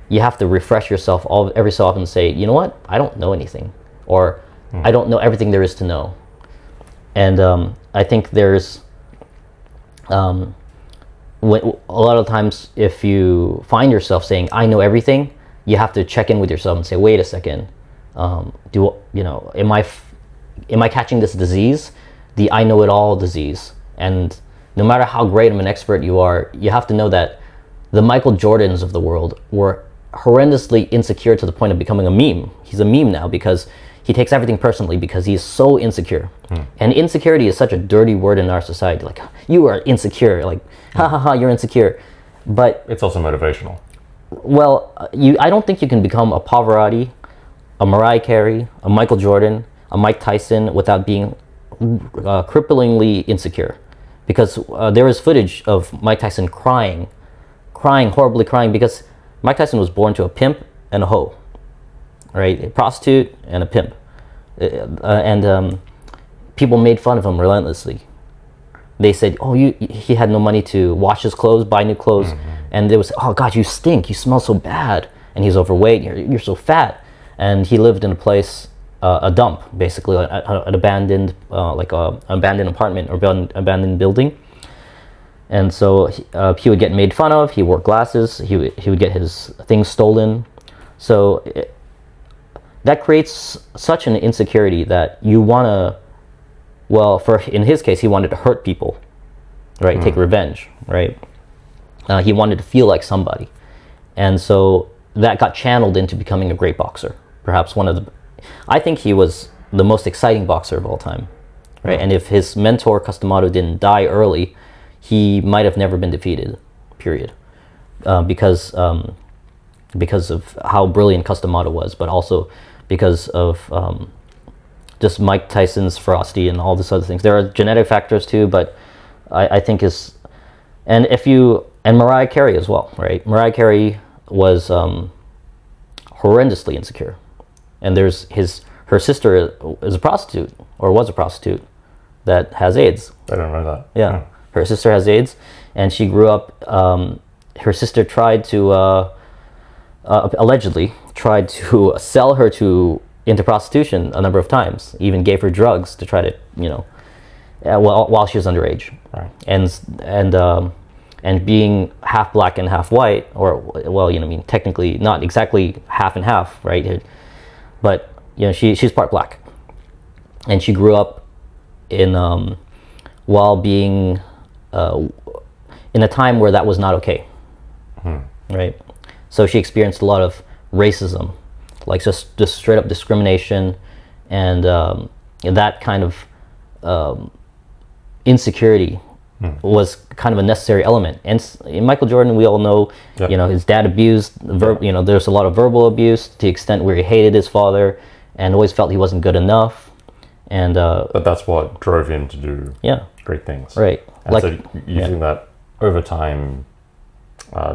Speaker 2: you have to refresh yourself every so often and say, you know what, I don't know anything, or I don't know everything there is to know. And I think there's, a lot of times, if you find yourself saying, I know everything, you have to check in with yourself and say, wait a second, am I catching this disease, the I know it all disease? And no matter how great of an expert you are, you have to know that the Michael Jordans of the world were horrendously insecure to the point of becoming a meme. He's a meme now because he takes everything personally, because he's so insecure. And insecurity is such a dirty word in our society. Like, you are insecure, like, ha ha ha, you're insecure. But
Speaker 1: it's also motivational.
Speaker 2: Well, I don't think you can become a Pavarotti, a Mariah Carey, a Michael Jordan, a Mike Tyson without being cripplingly insecure. Because there is footage of Mike Tyson crying, horribly crying, because Mike Tyson was born to a pimp and a hoe, right? A prostitute and a pimp. And people made fun of him relentlessly. They said, oh, he had no money to wash his clothes, buy new clothes. And they would say, oh God, you stink, you smell so bad. And he's overweight, you're so fat. And he lived in a place, a dump, basically, an abandoned, an abandoned apartment or abandoned building. And so he would get made fun of. He wore glasses. He would get his things stolen. So that creates such an insecurity that you want to, well, in his case, he wanted to hurt people, right? Take revenge, right? He wanted to feel like somebody. And so that got channeled into becoming a great boxer. Perhaps I think he was the most exciting boxer of all time, right? And if his mentor, Customato, didn't die early, he might have never been defeated, period. Because of how brilliant Customato was, but also because of just Mike Tyson's ferocity and all this other things. There are genetic factors too, but I think and Mariah Carey as well, right? Mariah Carey was horrendously insecure. And her sister is a prostitute, or was a prostitute, that has AIDS.
Speaker 1: I don't know that.
Speaker 2: Yeah. Her sister has AIDS, and she grew up, her sister tried to, allegedly tried to sell her into prostitution a number of times, even gave her drugs to try to, while she was underage.
Speaker 1: Right.
Speaker 2: And being half black and half white, or, well, technically not exactly half and half, right? But she's part black, and she grew up in while being in a time where that was not okay, right? So she experienced a lot of racism, like just straight up discrimination, and that kind of insecurity was kind of a necessary element. And Michael Jordan, we all know,
Speaker 1: Yep.
Speaker 2: you know, his dad abused, you know, there's a lot of verbal abuse to the extent where he hated his father and always felt he wasn't good enough. And
Speaker 1: But that's what drove him to do
Speaker 2: yeah,
Speaker 1: great things.
Speaker 2: right.
Speaker 1: And
Speaker 2: Like,
Speaker 1: so using that over time,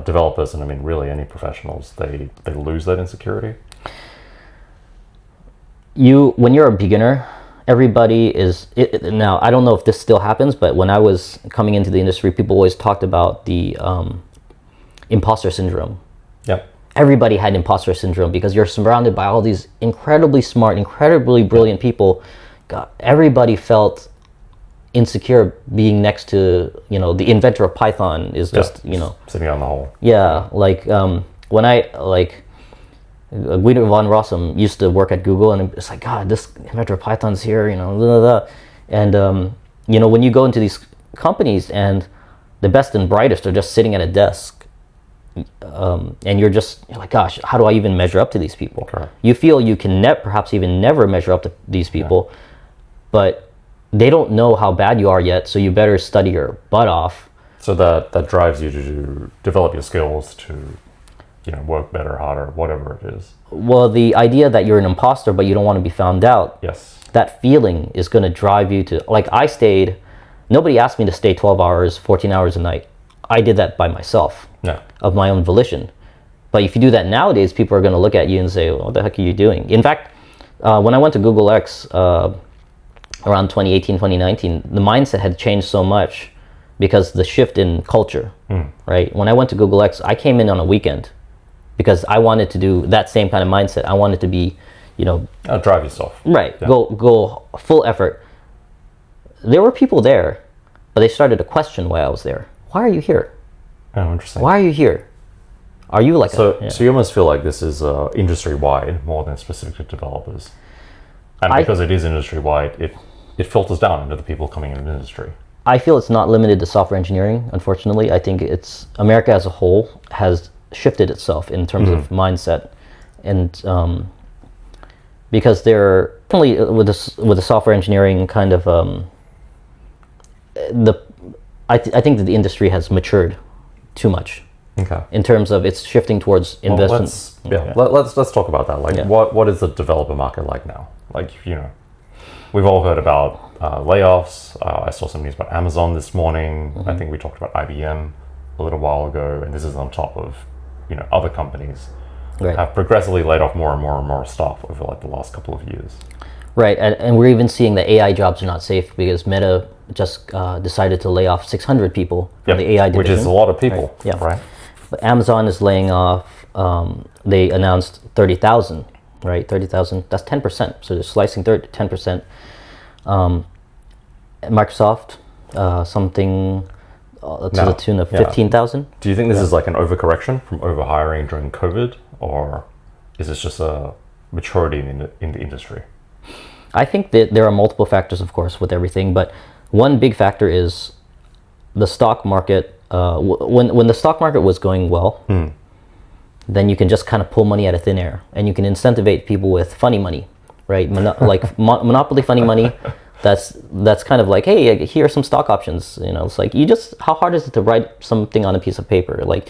Speaker 1: developers, and I mean really any professionals, they lose that insecurity.
Speaker 2: when you're a beginner, everybody is now I don't know if this still happens, but when I was coming into the industry, people always talked about the imposter syndrome.
Speaker 1: Yep.
Speaker 2: Everybody had imposter syndrome because you're surrounded by all these incredibly smart, incredibly brilliant people. God, everybody felt insecure being next to, you know, the inventor of Python is just, you know,
Speaker 1: sitting on the hole.
Speaker 2: yeah, like when I like Guido von Rossum used to work at Google, and it's like, God, this inventor of Python's here, you know, blah, blah, blah. And you know, when you go into these companies and the best and brightest are just sitting at a desk, and you're like, gosh, how do I even measure up to these people?
Speaker 1: Correct.
Speaker 2: You feel you can perhaps even never measure up to these people, but they don't know how bad you are yet, so you better study your butt off.
Speaker 1: So that drives you to develop your skills to, you know, work better, harder, whatever it is.
Speaker 2: Well, the idea that you're an imposter but you don't want to be found out,
Speaker 1: Yes.
Speaker 2: that feeling is going to drive you to, like, nobody asked me to stay 12 hours, 14 hours a night. I did that by myself,
Speaker 1: Yeah.
Speaker 2: of my own volition. But if you do that nowadays, people are going to look at you and say, what the heck are you doing? In fact, when I went to Google X around 2018, 2019, the mindset had changed so much because the shift in culture, right? When I went to Google X, I came in on a weekend because I wanted to do that same kind of mindset. I wanted to be, you know,
Speaker 1: Drive yourself.
Speaker 2: right,
Speaker 1: Yeah.
Speaker 2: go full effort. There were people there, but they started to question why I was there. Why are you here?
Speaker 1: Oh, interesting.
Speaker 2: Why are you here? Are you like
Speaker 1: So you almost feel like this is industry-wide more than specific to developers. And because it is industry-wide, it filters down into the people coming in the industry.
Speaker 2: I feel it's not limited to software engineering, unfortunately. I think it's America as a whole has shifted itself in terms of mindset. And because they're definitely with the software engineering kind of I think that the industry has matured too much.
Speaker 1: Okay.
Speaker 2: In terms of it's shifting towards investment.
Speaker 1: Let's talk about that. Like,
Speaker 2: Yeah.
Speaker 1: what is the developer market like now? Like, you know, we've all heard about layoffs. I saw some news about Amazon this morning. I think we talked about IBM a little while ago, and this is on top of, you know, other companies
Speaker 2: Right.
Speaker 1: have progressively laid off more and more and more staff over like the last couple of years.
Speaker 2: Right, and we're even seeing that AI jobs are not safe because Meta just decided to lay off 600 people from the AI division.
Speaker 1: Which is a lot of people,
Speaker 2: Right. Yeah.
Speaker 1: right?
Speaker 2: But Amazon is laying off, they announced 30,000, right? 30,000, that's 10%. So they're slicing 10%. Microsoft, something to the tune of 15,000.
Speaker 1: Do you think this is like an overcorrection from overhiring during COVID, or is this just a maturity in the industry?
Speaker 2: I think that there are multiple factors, of course, with everything, but one big factor is the stock market. When the stock market was going well, then you can just kind of pull money out of thin air, and you can incentivate people with funny money, right? Monopoly funny money. That's kind of like, hey, here are some stock options. You know, it's like how hard is it to write something on a piece of paper? Like,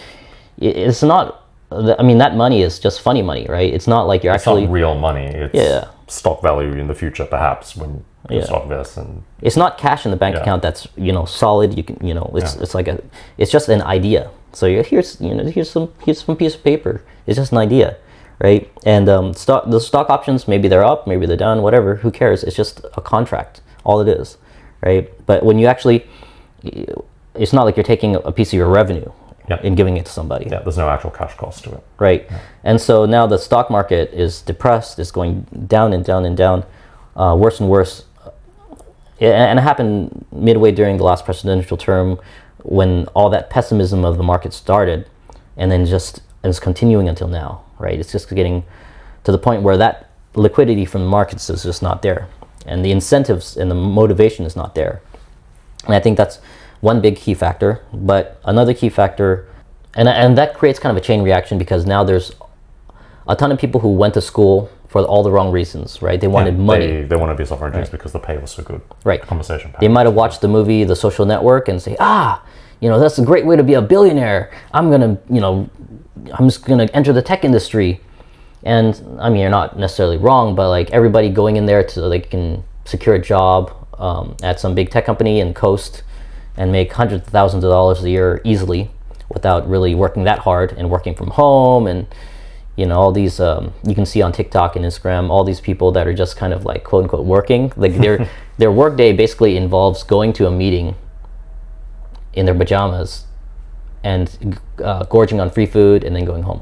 Speaker 2: it's not. I mean, that money is just funny money, right? It's not like it's
Speaker 1: not real money. It's
Speaker 2: Yeah.
Speaker 1: stock value in the future, perhaps, when the stock vests. And
Speaker 2: it's not cash in the bank account that's, you know, solid. You can, you know, it's like it's just an idea. So here's some piece of paper. It's just an idea, right? And the stock options, maybe they're up, maybe they're down, whatever. Who cares? It's just a contract. All it is, right? But when you actually, it's not like you're taking a piece of your revenue and giving it to somebody.
Speaker 1: Yeah, there's no actual cash cost to it.
Speaker 2: Right. Yeah. And so now the stock market is depressed. It's going down and down and down, worse and worse. And it happened midway during the last presidential term when all that pessimism of the market started, and then it's continuing until now, right? It's just getting to the point where that liquidity from the markets is just not there, and the incentives and the motivation is not there. And I think that's one big key factor. But another key factor, and that creates kind of a chain reaction, because now there's a ton of people who went to school for all the wrong reasons, right? They wanted money.
Speaker 1: They want to be software engineers because the pay was so good.
Speaker 2: Right.
Speaker 1: The conversation.
Speaker 2: They might have watched the movie The Social Network and say, that's a great way to be a billionaire. I'm just gonna enter the tech industry. And I mean, you're not necessarily wrong, but like everybody going in there so they can secure a job at some big tech company and coast and make hundreds of thousands of dollars a year easily without really working that hard and working from home. And all these you can see on TikTok and Instagram all these people that are just kind of like quote unquote working, like their work day basically involves going to a meeting in their pajamas and gorging on free food and then going home.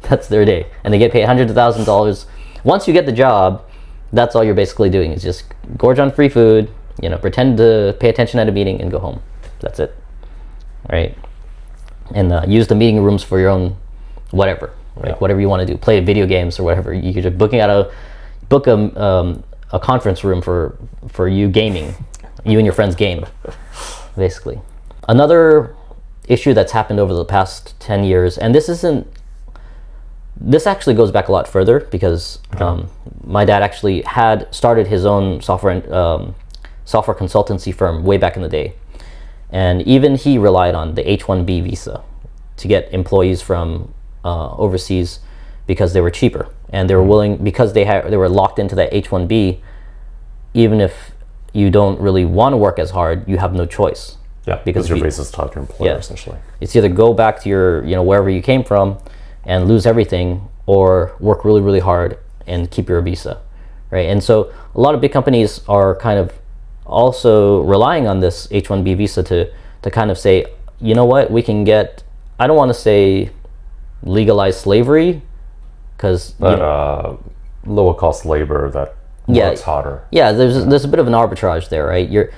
Speaker 2: That's their day, and they get paid hundreds of thousands of dollars. Once you get the job, that's all you're basically doing is just gorge on free food, pretend to pay attention at a meeting and go home. That's it, right? And use the meeting rooms for your own whatever, like whatever you want to do, play video games or whatever. You could just book a conference room for you gaming, you and your friends game, basically. Another issue that's happened over the past 10 years, and this actually goes back a lot further because my dad actually had started his own software consultancy firm way back in the day, and even he relied on the H-1B visa to get employees from overseas because they were cheaper and they were willing, because they were locked into that H-1B. Even if you don't really want to work as hard, you have no choice.
Speaker 1: Yeah, because your visa is tied to your employer, essentially.
Speaker 2: It's either go back to your wherever you came from and lose everything, or work really, really hard and keep your visa, right? And so a lot of big companies are kind of also relying on this H-1B visa to kind of say, you know what, we can get, I don't want to say legalized slavery, because
Speaker 1: lower cost labor that works harder.
Speaker 2: Yeah, there's a bit of an arbitrage there, right? You're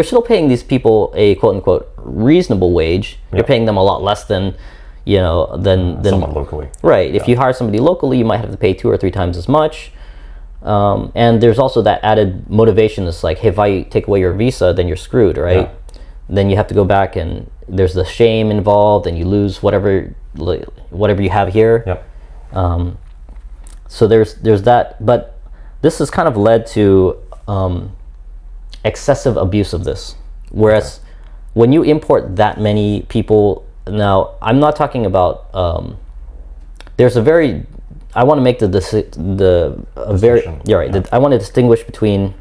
Speaker 2: still paying these people a quote unquote reasonable wage. You're paying them a lot less than
Speaker 1: someone locally.
Speaker 2: Right. If you hire somebody locally, you might have to pay 2 or 3 times as much. And there's also that added motivation. It's like, hey, if I take away your visa, then you're screwed, right? Yeah. Then you have to go back, and there's the shame involved, and you lose whatever you have here.
Speaker 1: Yep.
Speaker 2: So there's that, but this has kind of led to excessive abuse of this. Whereas when you import that many people, now I'm not talking about. I want to make I want to distinguish between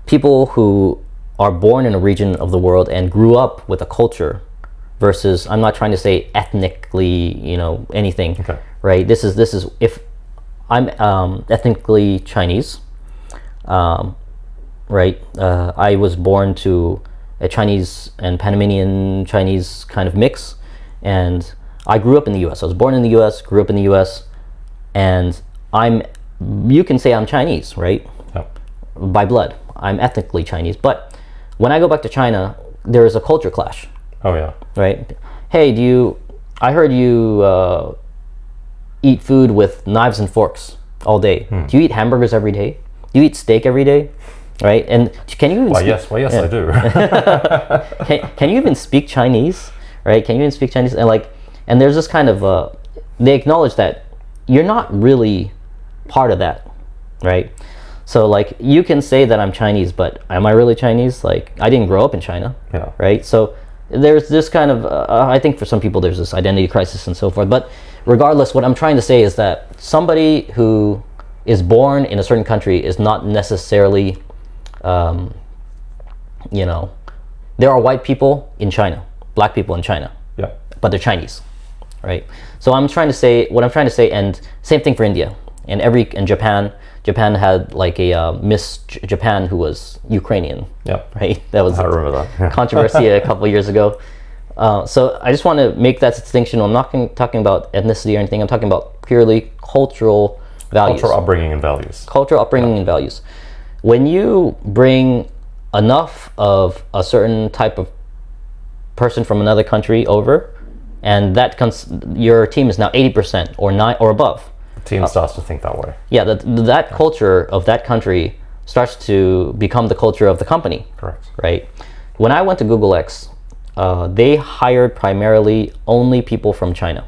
Speaker 2: people who are born in a region of the world and grew up with a culture versus, I'm not trying to say ethnically, anything.
Speaker 1: Okay.
Speaker 2: Right? This is if I'm ethnically Chinese, right? I was born to a Chinese and Panamanian Chinese kind of mix, and I grew up in the U.S. I was born in the U.S., grew up in the U.S., and you can say I'm Chinese, right?
Speaker 1: Yep.
Speaker 2: By blood, I'm ethnically Chinese. But when I go back to China, there is a culture clash.
Speaker 1: Oh yeah.
Speaker 2: Right? Hey, I heard you eat food with knives and forks all day. Do you eat hamburgers every day? Do you eat steak every day? Right? And can you even
Speaker 1: yes, I do.
Speaker 2: can you even speak Chinese? Right? Can you even speak Chinese? And there's this kind of they acknowledge that you're not really part of that, right? So like, you can say that I'm Chinese, but am I really Chinese? Like, I didn't grow up in China, right? So there's this kind of I think for some people there's this identity crisis and so forth. But regardless, what I'm trying to say is that somebody who is born in a certain country is not necessarily, there are white people in China, black people in China, but they're Chinese, right? So what I'm trying to say, and same thing for India and Japan. Japan had like a Miss Japan who was Ukrainian, right? That was,
Speaker 1: I remember that.
Speaker 2: Controversy a couple years ago. So I just want to make that distinction. I'm not talking about ethnicity or anything. I'm talking about purely cultural values.
Speaker 1: Cultural upbringing and values.
Speaker 2: Cultural upbringing and values. When you bring enough of a certain type of person from another country over, and your team is now 80% or 9 or above.
Speaker 1: The team starts to think that way.
Speaker 2: Yeah, that culture of that country starts to become the culture of the company.
Speaker 1: Correct.
Speaker 2: Right? When I went to Google X, they hired primarily only people from China.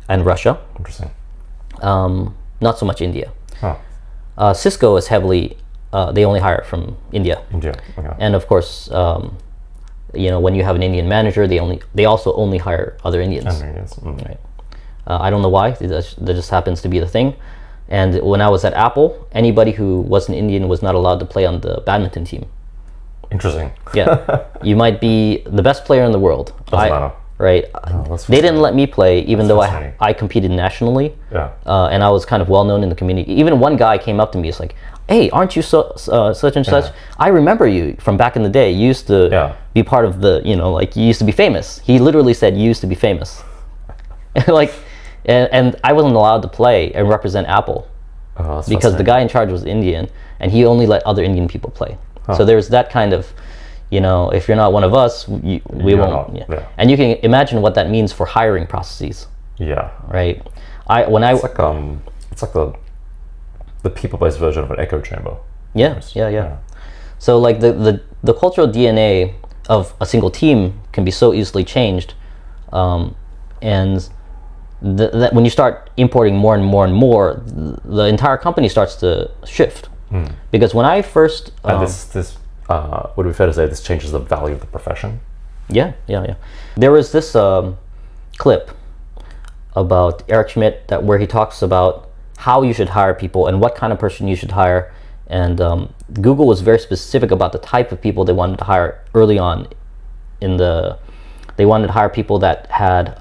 Speaker 2: and Russia.
Speaker 1: Interesting.
Speaker 2: Not so much India.
Speaker 1: Huh.
Speaker 2: Cisco is heavily, they only hire from India.
Speaker 1: India. Okay.
Speaker 2: And of course, when you have an Indian manager, they also only hire other Indians. Right. I don't know why. That just happens to be the thing. And when I was at Apple, anybody who wasn't Indian was not allowed to play on the badminton team.
Speaker 1: Interesting.
Speaker 2: Yeah. You might be the best player in the world.
Speaker 1: Doesn't matter.
Speaker 2: Right. They didn't let me play, even though I competed nationally.
Speaker 1: Yeah.
Speaker 2: And I was kind of well known in the community. Even one guy came up to me. He's like, "Hey, aren't you such and such? I remember you from back in the day. You used to be part of the, you used to be famous." He literally said, "You used to be famous." And I wasn't allowed to play and represent Apple because the guy in charge was Indian, and he only let other Indian people play. So there's that kind of, if you're not one of us, we won't. And you can imagine what that means for hiring processes.
Speaker 1: Yeah.
Speaker 2: Right.
Speaker 1: It's like the people-based version of an echo chamber.
Speaker 2: Yeah. So like the cultural DNA of a single team can be so easily changed, and that when you start importing more and more and more, the entire company starts to shift. Because when I first
Speaker 1: this would it be fair to say this changes the value of the profession?
Speaker 2: Yeah. There was this clip about Eric Schmidt where he talks about how you should hire people and what kind of person you should hire, and Google was very specific about the type of people they wanted to hire early on. They wanted to hire people that had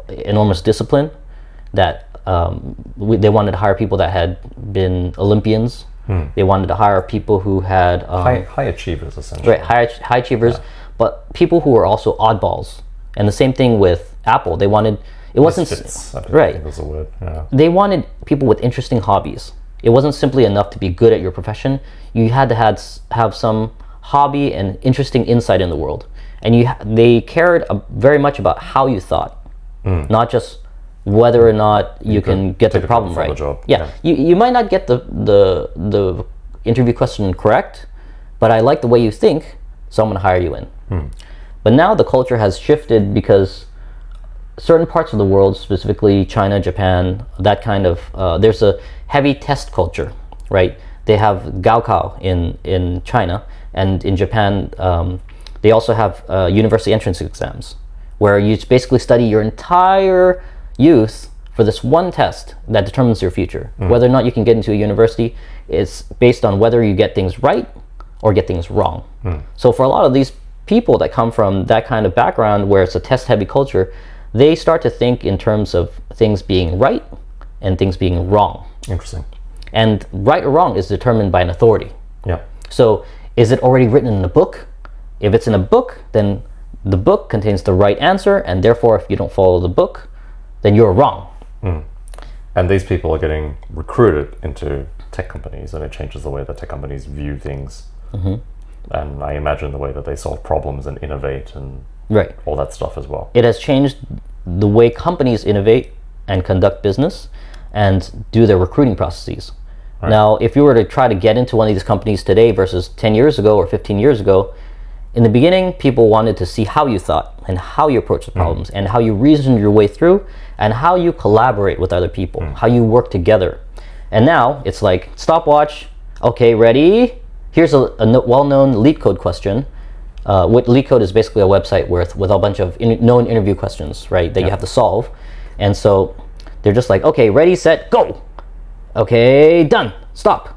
Speaker 2: enormous discipline, that they wanted to hire people that had been Olympians. They wanted to hire people who had
Speaker 1: high achievers, essentially.
Speaker 2: Right, high achievers, but people who were also oddballs. And the same thing with Apple. They wanted
Speaker 1: misfits, I think was the word. Yeah.
Speaker 2: They wanted people with interesting hobbies. It wasn't simply enough to be good at your profession. You had to have some hobby and interesting insight in the world. And they cared very much about how you thought, not just whether or not you can get the problem right. Yeah. You might not get the interview question correct, but I like the way you think, so I'm going to hire you in. But now the culture has shifted because certain parts of the world, specifically China, Japan, that kind of, there's a heavy test culture, right? They have Gaokao in China, and in Japan, they also have university entrance exams, where you basically study your entire youth for this one test that determines your future. Whether or not you can get into a university is based on whether you get things right or get things wrong. So for a lot of these people that come from that kind of background where it's a test-heavy culture, they start to think in terms of things being right and things being wrong.
Speaker 1: Interesting.
Speaker 2: And right or wrong is determined by an authority.
Speaker 1: Yeah.
Speaker 2: So is it already written in a book? If it's in a book, then the book contains the right answer, and therefore if you don't follow the book, then you're wrong.
Speaker 1: And these people are getting recruited into tech companies, and it changes the way that tech companies view things. And I imagine the way that they solve problems and innovate and all that stuff as well.
Speaker 2: It has changed the way companies innovate and conduct business and do their recruiting processes. Now, if you were to try to get into one of these companies today versus 10 years ago or 15 years ago, in the beginning, people wanted to see how you thought and how you approach the problems and how you reasoned your way through and how you collaborate with other people, how you work together. And now it's like, stopwatch, okay, ready? Here's a well-known LeetCode question. What LeetCode is basically a website with a bunch of known interview questions, right, that you have to solve. And so they're just like, okay, ready, set, go. Okay, done, stop.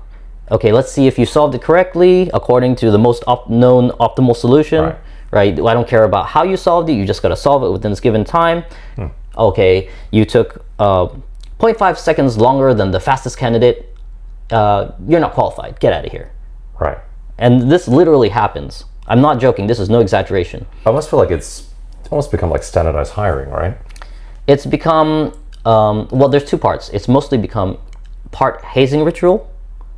Speaker 2: Okay, let's see if you solved it correctly according to the most known optimal solution, right? I don't care about how you solved it, you just gotta solve it within this given time. Okay, you took 0.5 seconds longer than the fastest candidate, you're not qualified, get out of here.
Speaker 1: Right.
Speaker 2: And this literally happens. I'm not joking, this is no exaggeration.
Speaker 1: I almost feel like it's almost become like standardized hiring, right?
Speaker 2: It's become, well, there's two parts. It's mostly become part hazing ritual,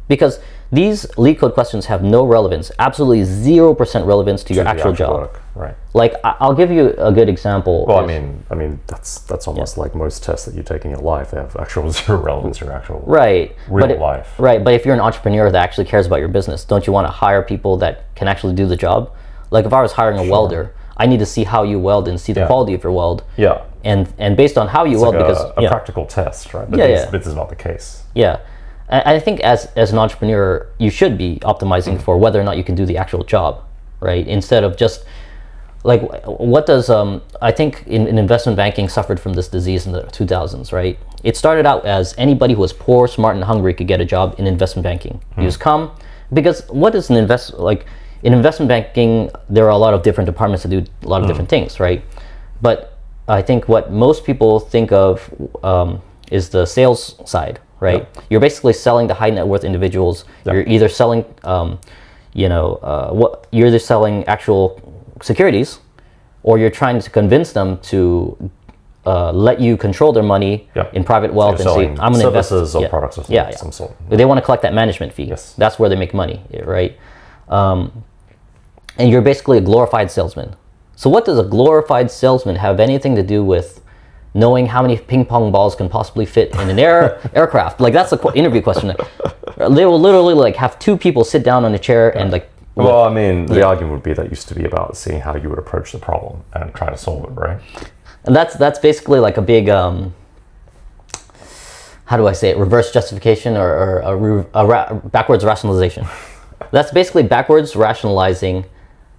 Speaker 2: because these LeetCode questions have no relevance, absolutely 0% relevance to your actual job.
Speaker 1: Work. Right.
Speaker 2: Like, I'll give you a good example.
Speaker 1: Well, I mean, that's almost like most tests that you take in your life. They have actual zero relevance to your actual real life.
Speaker 2: Right, but if you're an entrepreneur that actually cares about your business, don't you want to hire people that can actually do the job? Like if I was hiring a welder, I need to see how you weld and see the quality of your weld.
Speaker 1: Yeah.
Speaker 2: and based on how you
Speaker 1: It's like
Speaker 2: because
Speaker 1: a practical test, right? But this is not the case.
Speaker 2: Yeah. I think as an entrepreneur, you should be optimizing for whether or not you can do the actual job, right? Instead of just like, what does I think in investment banking suffered from this disease in the 2000s, right? It started out as anybody who was poor, smart, and hungry could get a job in investment banking. You just come, because what is in investment banking, there are a lot of different departments that do a lot of different things, right? But I think what most people think of is the sales side, right?
Speaker 1: Yep.
Speaker 2: You're basically selling to high net worth individuals.
Speaker 1: Yep.
Speaker 2: You're either selling, you're either selling actual securities, or you're trying to convince them to let you control their money in private wealth
Speaker 1: so
Speaker 2: and say, I'm going to invest.
Speaker 1: Services or products of some sort.
Speaker 2: They want to collect that management fee.
Speaker 1: Yes.
Speaker 2: That's where they make money, right? And you're basically a glorified salesman. So what does a glorified salesman have anything to do with knowing how many ping pong balls can possibly fit in an aircraft? Like, that's the interview question. They will literally like have two people sit down on a chair and like.
Speaker 1: Well, I mean, the argument would be that used to be about seeing how you would approach the problem and try to solve it, right?
Speaker 2: And that's basically like a big how do I say it? Reverse justification or backwards rationalization. That's basically backwards rationalizing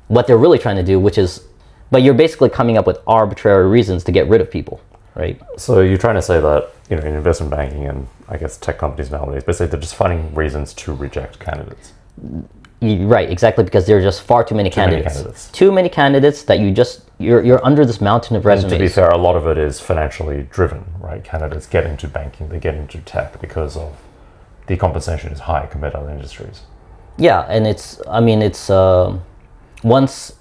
Speaker 2: what they're really trying to do, which is, but you're basically coming up with arbitrary reasons to get rid of people, right?
Speaker 1: So you're trying to say that, in investment banking and I guess tech companies nowadays, basically they're just finding reasons to reject candidates.
Speaker 2: Right, exactly, because there are just far too many candidates. Too many candidates that you're under this mountain of resumes.
Speaker 1: And to be fair, a lot of it is financially driven, right? Candidates get into banking, they get into tech because of the compensation is high compared to other industries.
Speaker 2: Yeah, and it's once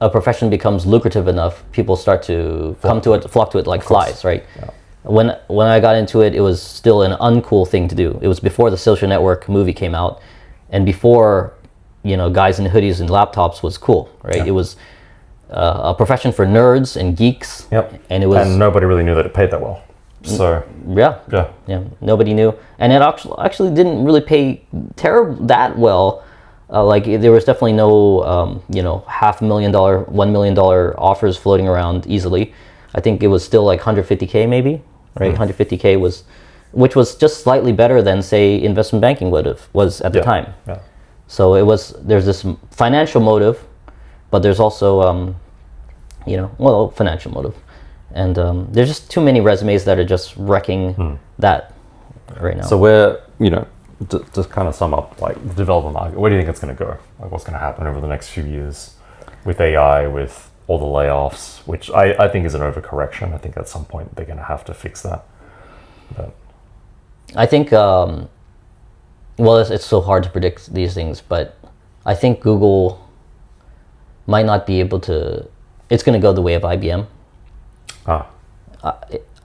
Speaker 2: a profession becomes lucrative enough, people start to flock to it like flies, right?
Speaker 1: Yeah.
Speaker 2: When I got into it, it was still an uncool thing to do. It was before the Social Network movie came out, and before guys in hoodies and laptops was cool, right?
Speaker 1: Yeah.
Speaker 2: It was a profession for nerds and geeks.
Speaker 1: Yep.
Speaker 2: And
Speaker 1: nobody really knew that it paid that well. So
Speaker 2: yeah, nobody knew, and it actually didn't really pay that well. Like, there was definitely no $500,000, $1 million offers floating around easily. I think it was still like 150K maybe, right? 150K which was just slightly better than, say, investment banking was at the time.
Speaker 1: Yeah.
Speaker 2: So there's this financial motive, but there's also financial motive, and there's just too many resumes that are just wrecking that right now.
Speaker 1: So we're to kind of sum up, like, the development market, where do you think it's going to go? Like, what's going to happen over the next few years with AI, with all the layoffs, which I think is an overcorrection. I think at some point they're going to have to fix that. But
Speaker 2: I think, it's so hard to predict these things, but I think Google might not be able to, it's going to go the way of IBM.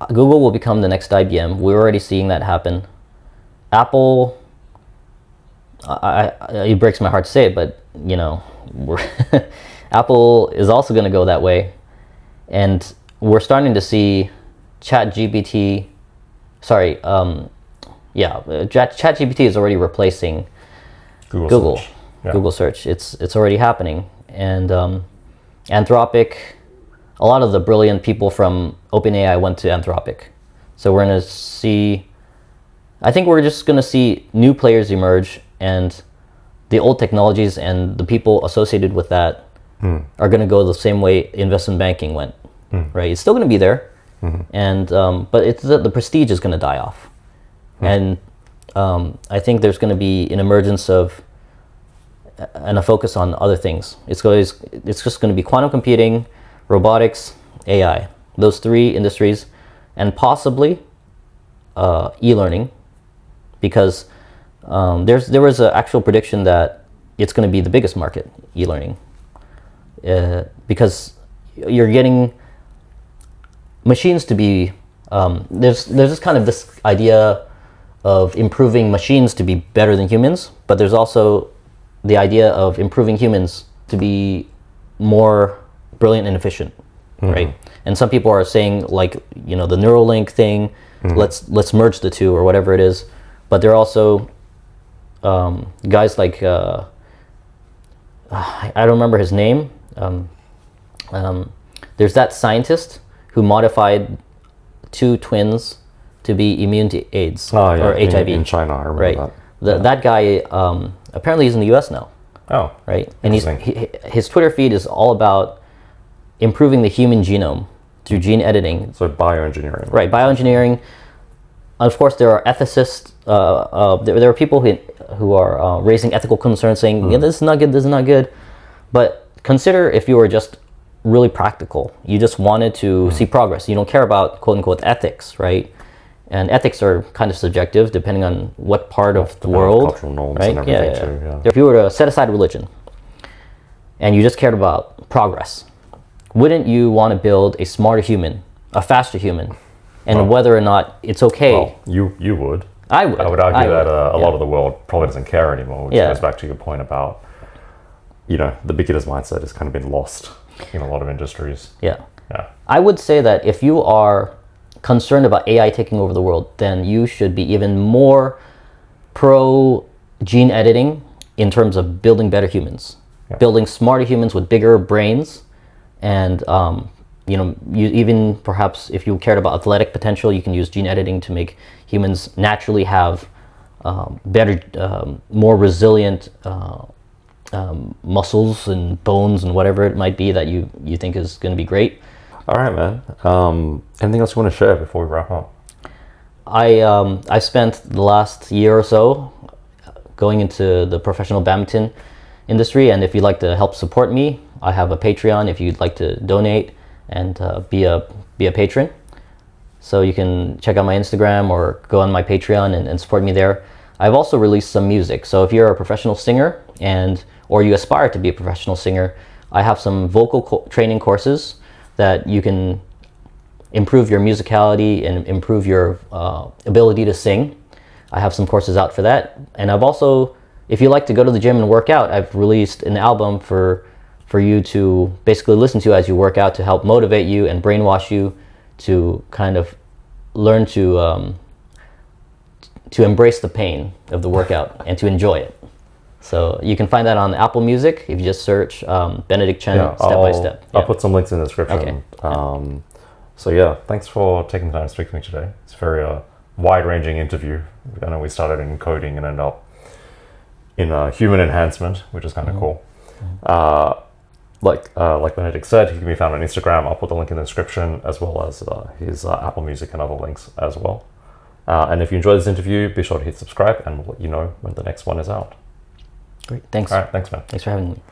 Speaker 2: Google will become the next IBM. We're already seeing that happen. Apple, it breaks my heart to say it, but Apple is also going to go that way, and we're starting to see ChatGPT. ChatGPT is already replacing Google.
Speaker 1: Search. Yeah.
Speaker 2: Google Search. It's already happening, and Anthropic. A lot of the brilliant people from OpenAI went to Anthropic, so we're going to see. I think we're just going to see new players emerge, and the old technologies and the people associated with that are going to go the same way investment banking went, right? It's still going to be there, and but it's the prestige is going to die off, and I think there's going to be an emergence of and a focus on other things. It's just going to be quantum computing, robotics, AI, those three industries, and possibly e-learning. Because there was an actual prediction that it's going to be the biggest market, e-learning, because you're getting machines to be there's this kind of this idea of improving machines to be better than humans, but there's also the idea of improving humans to be more brilliant and efficient, right? And some people are saying, like, the Neuralink thing, let's merge the two or whatever it is. But there are also guys like I don't remember his name. There's that scientist who modified two twins to be immune to AIDS or HIV
Speaker 1: in China. I remember that.
Speaker 2: That guy apparently he's in the U.S. now.
Speaker 1: Oh,
Speaker 2: right. And his Twitter feed is all about improving the human genome through gene editing.
Speaker 1: So bioengineering.
Speaker 2: Right, bioengineering. Of course, there are ethicists. There are people who are raising ethical concerns, saying, "Yeah, this is not good. This is not good." But consider if you were just really practical. You just wanted to see progress. You don't care about quote unquote ethics, right? And ethics are kind of subjective depending on what part of the world,
Speaker 1: cultural norms
Speaker 2: right?
Speaker 1: and everything too. Yeah.
Speaker 2: If you were to set aside religion and you just cared about progress, wouldn't you want to build a smarter human, a faster human, and whether or not it's okay?
Speaker 1: Well, you would.
Speaker 2: I would.
Speaker 1: I would argue that a lot of the world probably doesn't care anymore, which goes back to your point about, the beginner's mindset has kind of been lost in a lot of industries.
Speaker 2: Yeah.
Speaker 1: Yeah.
Speaker 2: I would say that if you are concerned about AI taking over the world, then you should be even more pro gene editing in terms of building better humans, building smarter humans with bigger brains, and you even perhaps if you cared about athletic potential, you can use gene editing to make humans naturally have better, more resilient muscles and bones and whatever it might be that you think is going to be great.
Speaker 1: All right, man. Anything else you want to share before we wrap up?
Speaker 2: I spent the last year or so going into the professional badminton industry, and if you'd like to help support me, I have a Patreon if you'd like to donate and be a patron. So you can check out my Instagram or go on my Patreon and support me there. I've also released some music. So if you're a professional singer or you aspire to be a professional singer, I have some vocal training courses that you can improve your musicality and improve your ability to sing. I have some courses out for that. And I've also, if you like to go to the gym and work out, I've released an album for you to basically listen to as you work out to help motivate you and brainwash you to kind of learn to embrace the pain of the workout and to enjoy it. So you can find that on Apple Music if you just search Benedict Chen Step by Step.
Speaker 1: I'll put some links in the description.
Speaker 2: Okay.
Speaker 1: So yeah, thanks for taking the time to speak to me today. It's a very wide-ranging interview. I know we started in coding and ended up in human enhancement, which is kind of cool. Like Benedict said, he can be found on Instagram. I'll put the link in the description, as well as his Apple Music and other links as well. And if you enjoyed this interview, be sure to hit subscribe, and we'll let you know when the next one is out.
Speaker 2: Great. Thanks.
Speaker 1: All right. Thanks, man.
Speaker 2: Thanks for having me.